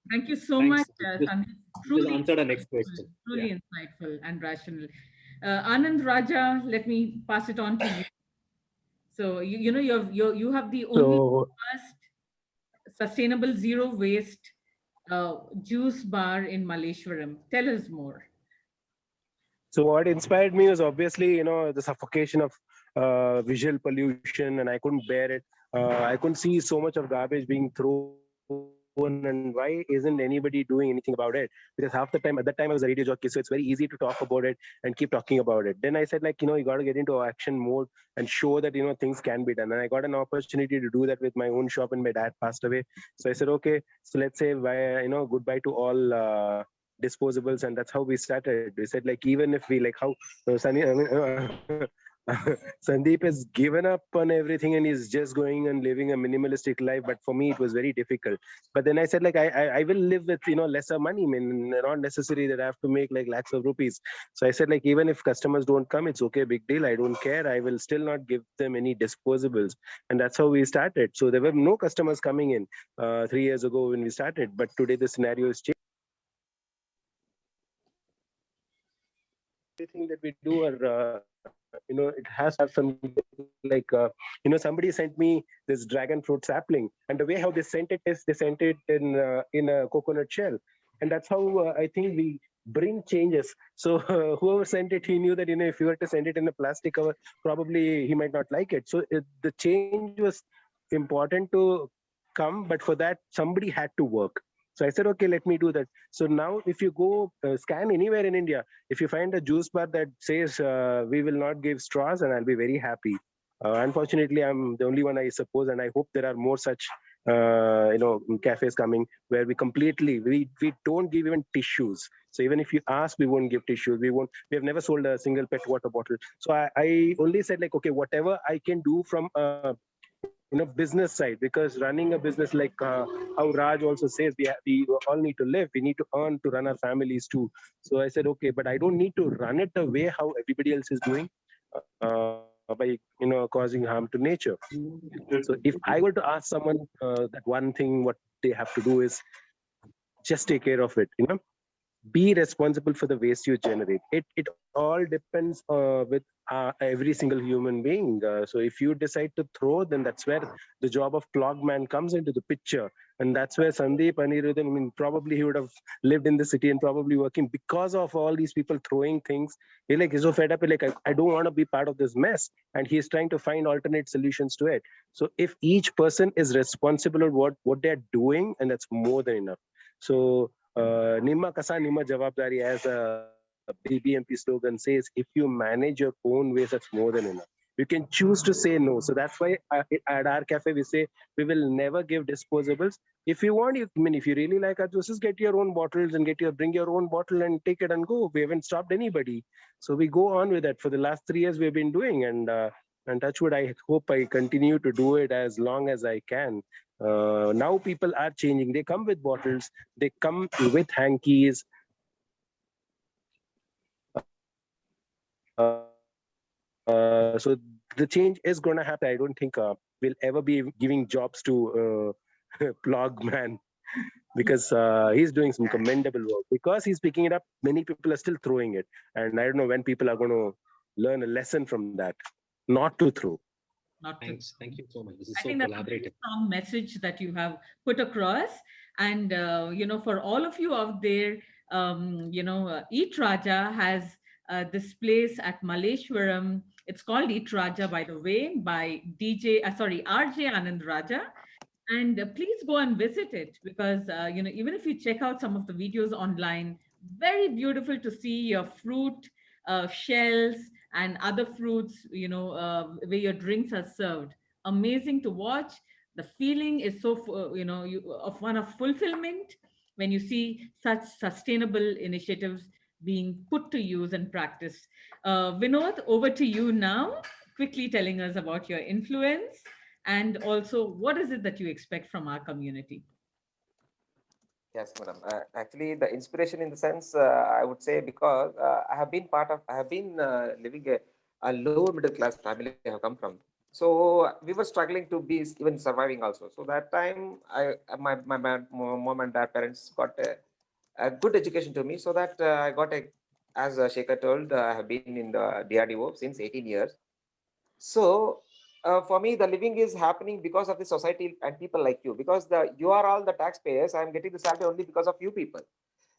Thank you so Thanks. much, Just Sandeep. Truly answered our next question. Truly Yeah. insightful and rational. Anand Raja, let me pass it on to you. So you know you have the only So first sustainable zero waste juice bar in Malleshwaram. Tell us more. So what inspired me was obviously, the suffocation of visual pollution, and I couldn't bear it. I couldn't see so much of garbage being thrown, and why isn't anybody doing anything about it? Because half the time, at that time, I was a radio jockey, so it's very easy to talk about it and keep talking about it. Then I said, like, you got to get into action mode and show that, things can be done. And I got an opportunity to do that with my own shop, and my dad passed away. So I said, okay, so let's say, goodbye to all disposables, and that's how we started. We said, like, even if we like how Sunny, Sandeep has given up on everything and he's just going and living a minimalistic life. But for me, it was very difficult. But then I said, like, I will live with lesser money. I mean, not necessary that I have to make like lakhs of rupees. So I said, like, even if customers don't come, it's okay, big deal. I don't care. I will still not give them any disposables, and that's how we started. So there were no customers coming in 3 years ago when we started, but today the scenario is changed. Everything that we do are it has to have some like somebody sent me this dragon fruit sapling, and the way how they sent it is they sent it in a coconut shell, and that's how I think we bring changes. So whoever sent it, he knew that if you were to send it in a plastic cover, probably he might not like it. So the change was important to come, but for that somebody had to work. So I said, okay, let me do that. So now if you go scan anywhere in India, if you find a juice bar that says we will not give straws, and I'll be very happy. Unfortunately, I'm the only one, I suppose, and I hope there are more such cafes coming where we don't give even tissues. So even if you ask, we won't give tissues. We have never sold a single pet water bottle. So I only said, like, okay, whatever I can do from business side, because running a business, like how Raj also says, we all need to live, we need to earn to run our families too. So I said, okay, but I don't need to run it the way how everybody else is doing by causing harm to nature. So if I were to ask someone that one thing, what they have to do is just take care of it, be responsible for the waste you generate. It all depends with every single human being. So if you decide to throw, then that's where the job of Clogman comes into the picture. And that's where Sandeep Anirudhan, I mean, probably he would have lived in the city and probably working because of all these people throwing things. He's so fed up, like, I don't want to be part of this mess. And he's trying to find alternate solutions to it. So if each person is responsible for what they're doing, and that's more than enough. So Nimma Kasa Nimma Jawabdari, as a BBMP slogan says, if you manage your own ways, that's more than enough. You can choose to say no. So that's why at our cafe, we say we will never give disposables. If you want, if you really like our juices, get your own bottles and bring your own bottle and take it and go. We haven't stopped anybody. So we go on with that. For the last 3 years, we've been doing, and touch wood, I hope I continue to do it as long as I can. Now people are changing. They come with bottles. They come with hankies. So the change is going to happen. I don't think we'll ever be giving jobs to blog man, because he's doing some commendable work. Because he's picking it up, many people are still throwing it, and I don't know when people are going to learn a lesson from that, not to throw. Not to Thanks. Thank you so much. This is I so think that's a very collaborative. strong message that you have put across. And, for all of you out there, Eat Raja has this place at Malleshwaram. It's called Eat Raja, by the way, by RJ Anand Raja. And please go and visit it, because, even if you check out some of the videos online, very beautiful to see your fruit shells and other fruits, where your drinks are served. Amazing to watch. The feeling is so of one of fulfillment when you see such sustainable initiatives being put to use and practice. Vinod, over to you now, quickly telling us about your influence, and also what is it that you expect from our community. Yes, madam. Actually, the inspiration in the sense, I would say, because I have been living a lower middle class family I have come from. So we were struggling to be even surviving also. So that time, my mom and dad parents got a good education to me, so that I got as Shekhar told, I have been in the DRDO since 18 years. So for me, the living is happening because of the society and people like you. Because you are all the taxpayers. I am getting the salary only because of you people.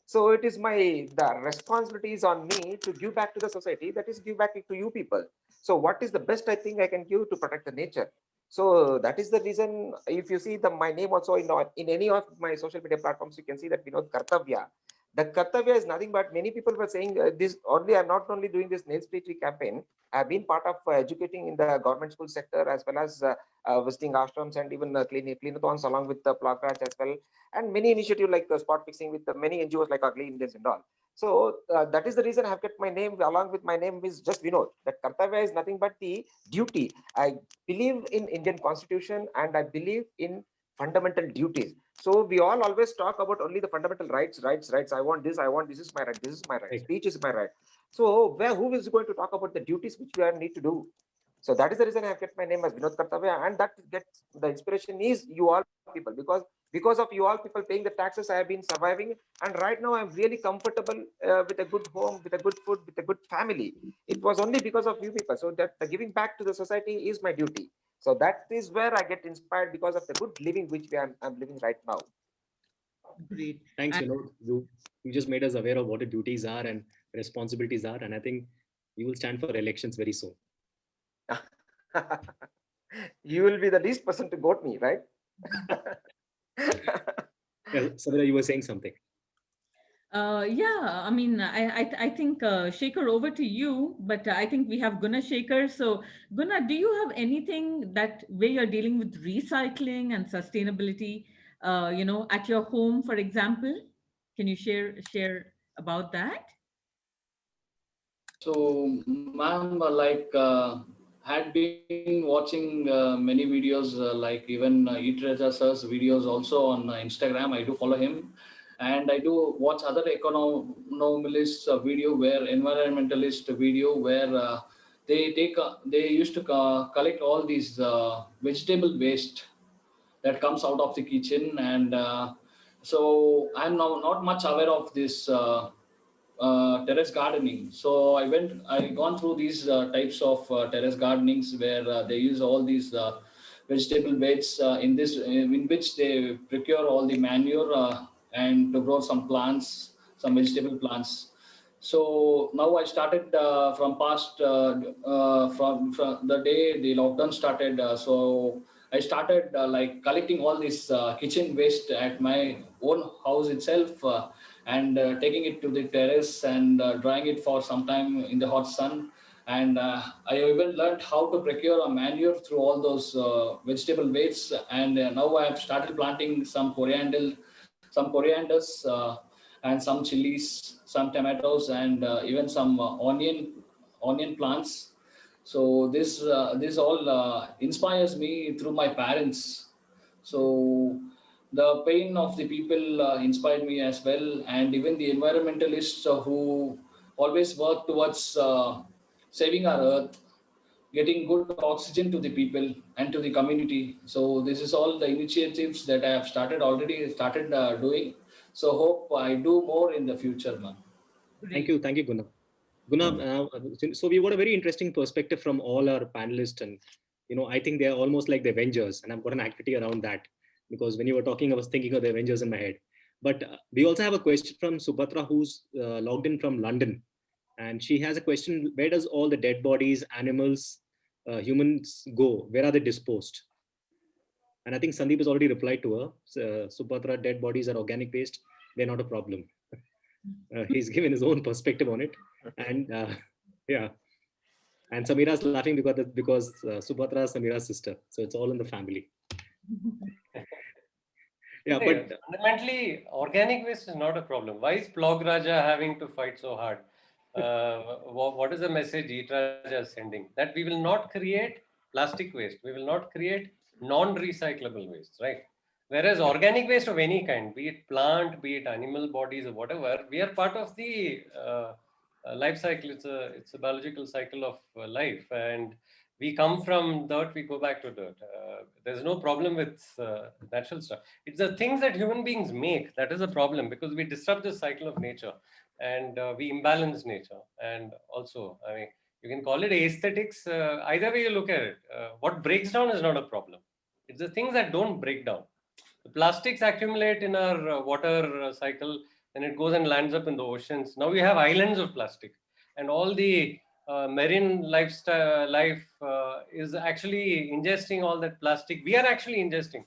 So it is the responsibility is on me to give back to the society. That is, give back to you people. So what is the best I think I can give to protect the nature? So that is the reason. If you see my name also in any of my social media platforms, you can see that Vinod Kartavya. The Kartavya is nothing but, many people were saying this only. I'm not only doing this nail spray tree campaign. I've been part of educating in the government school sector, as well as visiting ashrams and even cleanathons along with the Plagraj as well, and many initiatives like spot fixing with many NGOs like Ugly Indians and all. So that is the reason I have kept my name along with my name is just Vinod. That Kartavya is nothing but the duty. I believe in Indian Constitution and I believe in fundamental duties. So we all always talk about only the fundamental rights. I want this. This is my right. This is my right. Speech is my right. So who is going to talk about the duties which we need to do? So that is the reason I have kept my name as Vinod Kartavya, and that gets the inspiration is you all people, because of you all people paying the taxes, I have been surviving, and right now I'm really comfortable with a good home, with a good food, with a good family. It was only because of you people. So that the giving back to the society is my duty. So that is where I get inspired, because of the good living which I'm living right now. Great. Thanks, you just made us aware of what the duties are and responsibilities are, and I think you will stand for elections very soon. You will be the least person to vote me, right? Yeah, Samira, you were saying something. I mean, I think Shekhar, over to you, but I think we have Gunashekhar. So Guna, do you have anything that where you're dealing with recycling and sustainability, at your home, for example? Can you share about that? So, ma'am, had been watching many videos, like even Eat Raja sir's videos also on Instagram. I do follow him, and I do watch other economists video where environmentalist video where they used to collect all these vegetable waste that comes out of the kitchen, and so I'm now not much aware of this terrace gardening. So I gone through these types of terrace gardenings where they use all these vegetable beds in which they procure all the manure and to grow some plants, some vegetable plants. So now I started from the day the lockdown started. So I started like collecting all this kitchen waste at my own house itself, and taking it to the terrace and drying it for some time in the hot sun. And I even learned how to procure a manure through all those vegetable wastes. And now I have started planting some corianders, and some chilies, some tomatoes, and even some onion plants. So this all inspires me through my parents. So the pain of the people inspired me as well, and even the environmentalists who always work towards saving our earth. getting good oxygen to the people and to the community. So this is all the initiatives that I have started doing. So hope I do more in the future, man. Thank you, Guna. Guna, so we got a very interesting perspective from all our panelists, and I think they're almost like the Avengers, and I've got an activity around that because when you were talking, I was thinking of the Avengers in my head. But we also have a question from Subhatra, who's logged in from London, and she has a question: where does all the dead bodies, animals, humans go? Where are they disposed? And I think Sandeep has already replied to her. Subhatra, dead bodies are organic waste; they're not a problem. He's given his own perspective on it, and yeah. And Samira's laughing because Subhatra is Samira's sister, so it's all in the family. Yeah, but fundamentally, organic waste is not a problem. Why is Plog Raja having to fight so hard? What is the message Eat Raja is sending? That we will not create plastic waste. We will not create non-recyclable waste, right? Whereas organic waste of any kind, be it plant, be it animal bodies or whatever, we are part of the life cycle. It's a biological cycle of life, and we come from dirt, we go back to dirt. There's no problem with natural stuff. It's the things that human beings make that is a problem, because we disrupt the cycle of nature, and we imbalance nature. And also, I mean, you can call it aesthetics. Either way you look at it, what breaks down is not a problem. It's the things that don't break down. The plastics accumulate in our water cycle, and it goes and lands up in the oceans. Now we have islands of plastic, and all the marine life is actually ingesting all that plastic. We are actually ingesting.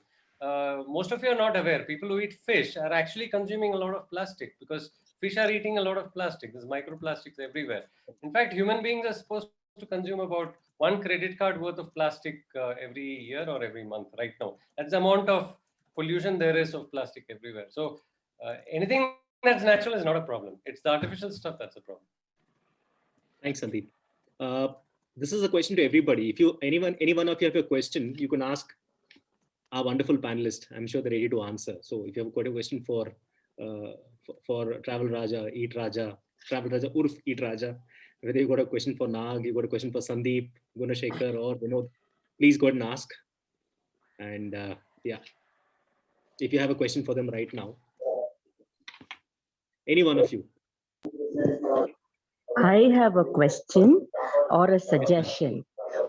Most of you are not aware. People who eat fish are actually consuming a lot of plastic, because fish are eating a lot of plastic. There's microplastics everywhere. In fact, human beings are supposed to consume about 1 credit card worth of plastic every year or every month right now. That's the amount of pollution there is of plastic everywhere. So anything that's natural is not a problem. It's the artificial stuff that's a problem. Thanks, Sandeep. This is a question to everybody. If any one of you have a question, you can ask our wonderful panelists. I'm sure they're ready to answer. So if you have got a question for Travel Raja, Eat Raja, Travel Raja, Urf Eat Raja, whether you got a question for Nag, you got a question for Sandeep, Gunashekhar, or please go ahead and ask. And yeah, if you have a question for them right now, any one of you. I have a question or a suggestion.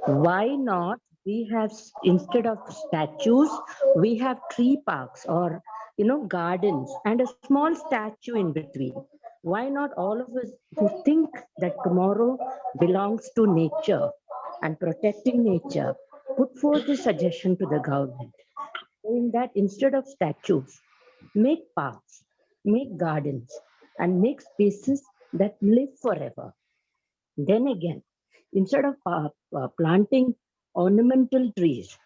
Why not we have, instead of statues, we have tree parks or gardens and a small statue in between? Why not all of us who think that tomorrow belongs to nature and protecting nature put forth this suggestion to the government, saying that instead of statues, make parks, make gardens, and make spaces that live forever. Then again, instead of planting ornamental trees,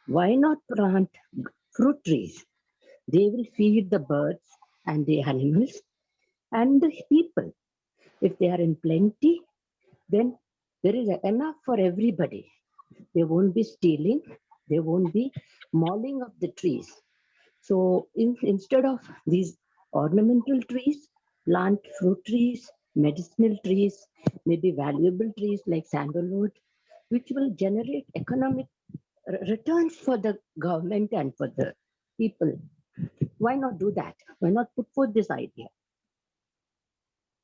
why not plant fruit trees? They will feed the birds and the animals and the people. If they are in plenty, then there is enough for everybody. They won't be stealing, they won't be mauling of the trees. So instead of these ornamental trees, plant fruit trees, medicinal trees, maybe valuable trees like sandalwood, which will generate economic returns for the government and for the people. Why not do that? Why not put forth this idea?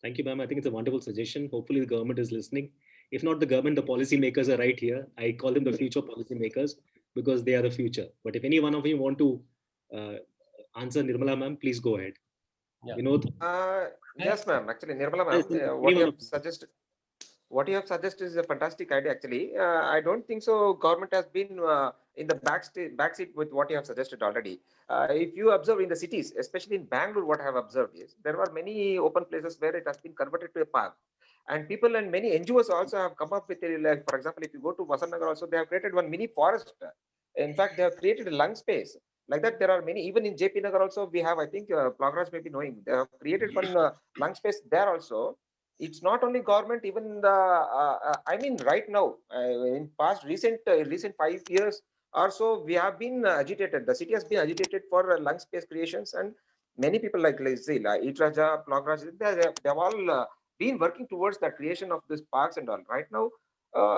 Thank you, ma'am. I think it's a wonderful suggestion. Hopefully the government is listening. If not the government, the policy makers are right here. I call them the future policy makers because they are the future. But if any one of you want to answer Nirmala ma'am, please go ahead. Yeah. Yes, ma'am. Actually, Nirmala ma'am, what you have suggested is a fantastic idea. Actually, I don't think so. Government has been in the backseat with what you have suggested already. If you observe in the cities, especially in Bangalore, what I have observed is there are many open places where it has been converted to a park. And people and many NGOs also have come up with, like, for example, if you go to Vasantnagar also, they have created one mini forest. In fact, they have created a lung space. Like that, there are many, even in JP Nagar also, we have, I think, Plog Raj may be knowing, they have created one lung space there also. It's not only government, even the, I mean, right now, in past recent 5 years or so, we have been agitated. The city has been agitated for lung space creations, and many people like, let's say, Eat Raja, Plog Raj, they've all been working towards the creation of these parks and all. Right now,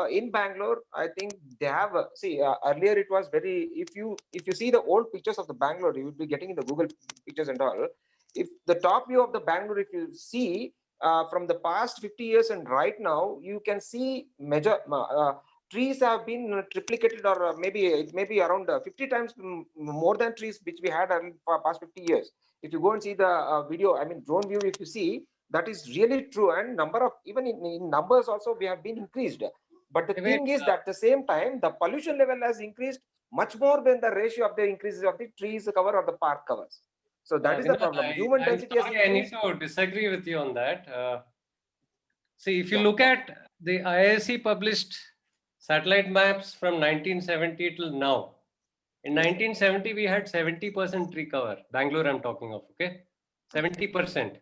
in Bangalore, I think they have. See, earlier it was very. If you see the old pictures of the Bangalore, you will be getting in the Google pictures and all. If the top view of the Bangalore, if you see from the past 50 years and right now, you can see major trees have been triplicated, or maybe it may be around 50 times more than trees which we had for past 50 years. If you go and see the video, I mean drone view, if you see, that is really true. And number of, even in numbers also, we have been increased. But the thing is that at the same time, the pollution level has increased much more than the ratio of the increases of the trees cover or the park covers. So that is the problem. Human density has increased. I need to disagree with you on that. See, if you look at the IISc published satellite maps from 1970 till now, in 1970 we had 70% tree cover. Bangalore I'm talking of, okay? 70%.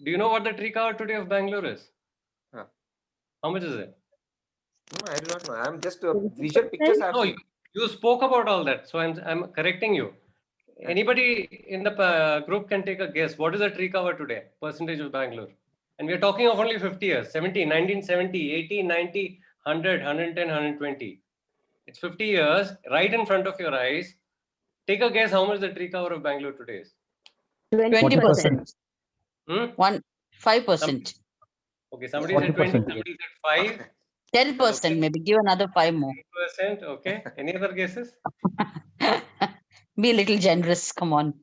Do you know what the tree cover today of Bangalore is? Huh. How much is it? No, I do not know. I'm just visual pictures. No, you spoke about all that, so I'm correcting you. Anybody in the group can take a guess. What is the tree cover today? Percentage of Bangalore. And we're talking of only 50 years. 1970, 80, 90, 100, 110, 120. It's 50 years right in front of your eyes. Take a guess how much the tree cover of Bangalore today is. 20%. 5%. Okay, somebody said 20, somebody said 5. 10%, Okay. maybe give another 5 more. 3%, okay. Any other guesses? Be a little generous, come on.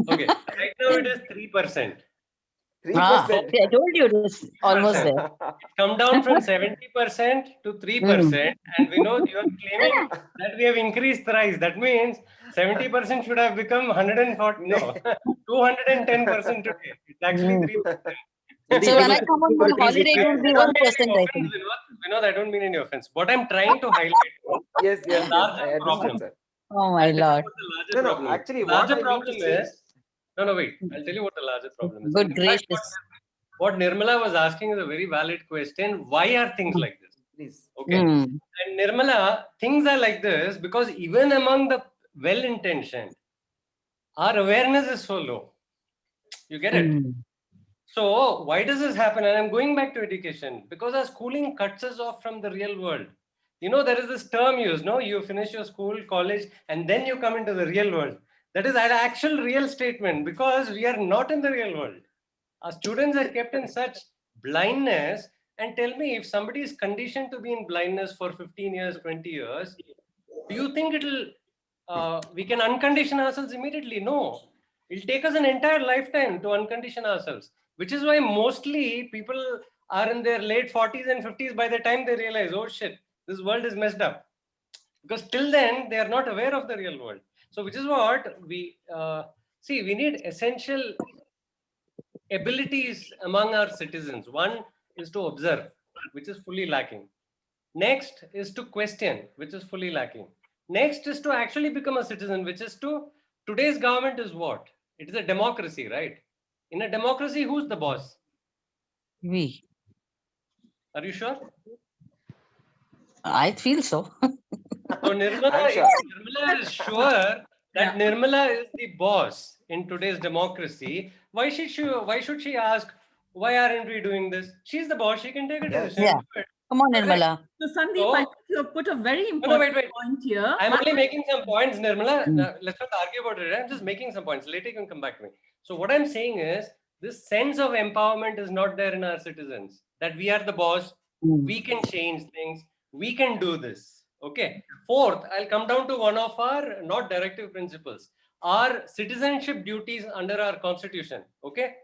Okay, right now it is 3%. 3%. Okay, I told you it was almost there. It's come down from 70% to 3%, and we know you are claiming that we have increased thrice. That means 70% should have become 140, no, 210% today. It's actually 3%. So when I come on one holiday, it will be 1%, I think. Vinod, I don't mean any offense. What I'm trying to highlight Yes, yes, larger I problem. understand, sir. Oh my Lord. No, actually, what larger I mean problem to say is, no, wait, I'll tell you what the larger problem is. Good In fact, gracious. what Nirmala was asking is a very valid question. Why are things like this? Please. Okay. And Nirmala, things are like this because even among the well-intentioned, our awareness is so low. You get it? So why does this happen? And I'm going back to education because our schooling cuts us off from the real world. You know, there is this term used, no? You finish your school, college, and then you come into the real world. That is an actual real statement because we are not in the real world. Our students are kept in such blindness. And tell me, if somebody is conditioned to be in blindness for 15 years, 20 years, do you think we can uncondition ourselves immediately? No. It'll take us an entire lifetime to uncondition ourselves, which is why mostly people are in their late 40s and 50s by the time they realize, oh shit, this world is messed up. Because till then, they are not aware of the real world. So which is what we see, we need essential abilities among our citizens. One is to observe, which is fully lacking. Next is to question, which is fully lacking. Next is to actually become a citizen, which is today's government is what? It is a democracy, right? In a democracy, who's the boss? We. Are you sure? I feel so. So Nirmala, sure. if Nirmala is sure that Nirmala is the boss in today's democracy, why should she ask, why aren't we doing this? She's the boss, she can take a decision. Yeah. Come on, Nirmala. So Sandeep, I think you have put a very important point here. I'm only making some points, Nirmala. Let's not argue about it. I'm just making some points. Later you can come back to me. So what I'm saying is, this sense of empowerment is not there in our citizens. That we are the boss, we can change things, we can do this. Okay. Fourth, I'll come down to one of our not directive principles, our citizenship duties under our constitution. Okay.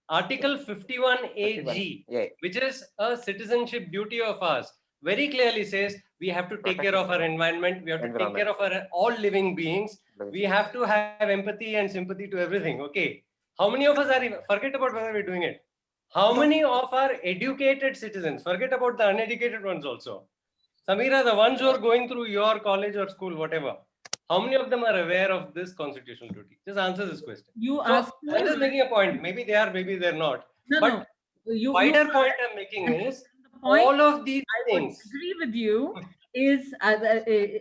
Article 51AG, which is a citizenship duty of ours, very clearly says we have to take care of our environment, we have to take care of our all living beings, we have to have empathy and sympathy to everything. Okay. How many of us are, forget about whether we're doing it. How many of our educated citizens, forget about the uneducated ones also. Samira, the ones who are going through your college or school, whatever, how many of them are aware of this constitutional duty? Just answer this question. I'm just making a point. Maybe they are, maybe they're not. But wider point I'm making is all of these things. I agree with you is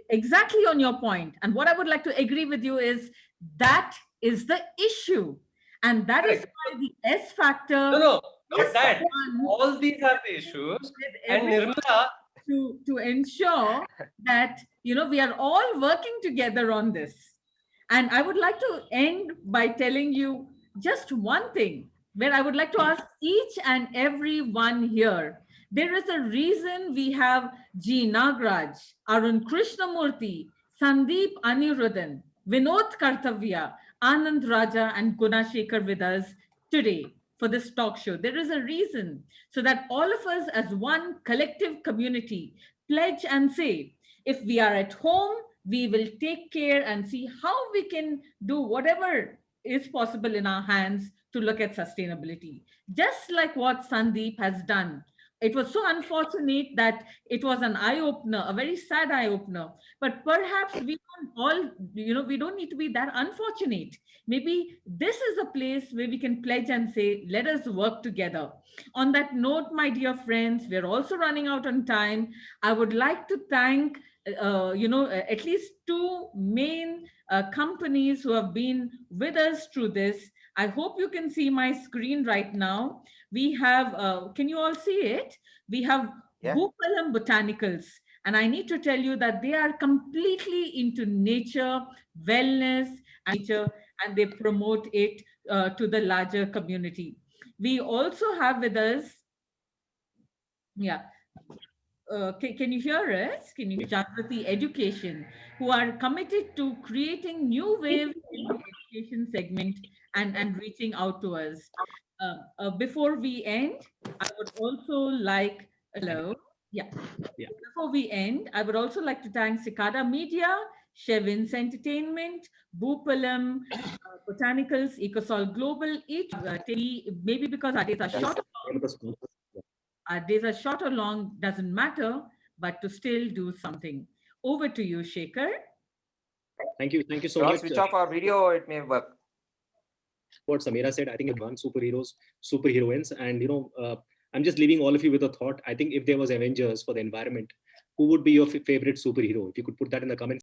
exactly on your point. And what I would like to agree with you is that is the issue. And that is why the S factor. No. With that, one all these are the issues. with And everyone Nirmala, to ensure that we are all working together on this. And I would like to end by telling you just one thing, where I would like to ask each and every one here. There is a reason we have G. Nagraj, Arun Krishnamurthy, Sandeep Anirudhan, Vinod Kartavya, Anand Raja, and Gunashekar with us today for this talk show. There is a reason, so that all of us as one collective community pledge and say, if we are at home, we will take care and see how we can do whatever is possible in our hands to look at sustainability. Just like what Sandeep has done. It was so unfortunate that it was an eye opener, a very sad eye opener. But perhaps we don't all, we don't need to be that unfortunate. Maybe this is a place where we can pledge and say, let us work together. On that note, my dear friends, we're also running out on time. I would like to thank at least two main companies who have been with us through this. I hope you can see my screen right now. We have, can you all see it? We have Bhupalam Botanicals. And I need to tell you that they are completely into nature, wellness, and nature, and they promote it to the larger community. We also have with us, can you hear us? Can you Jagrati Education, who are committed to creating new waves in the education segment and reaching out to us. Before we end, I would also like, before we end, I would also like to thank Cicada Media, Shevins Entertainment, Bhupalam Botanicals, Ecosol Global, each maybe because our days are short. Our days are short or long, doesn't matter, but to still do something. Over to you, Shekhar. Thank you so Don't much. switch off our video, it may work. What Samira said, I think one superheroes, superheroines, and I'm just leaving all of you with a thought. I think if there was Avengers for the environment, who would be your favorite superhero? If you could put that in the comments.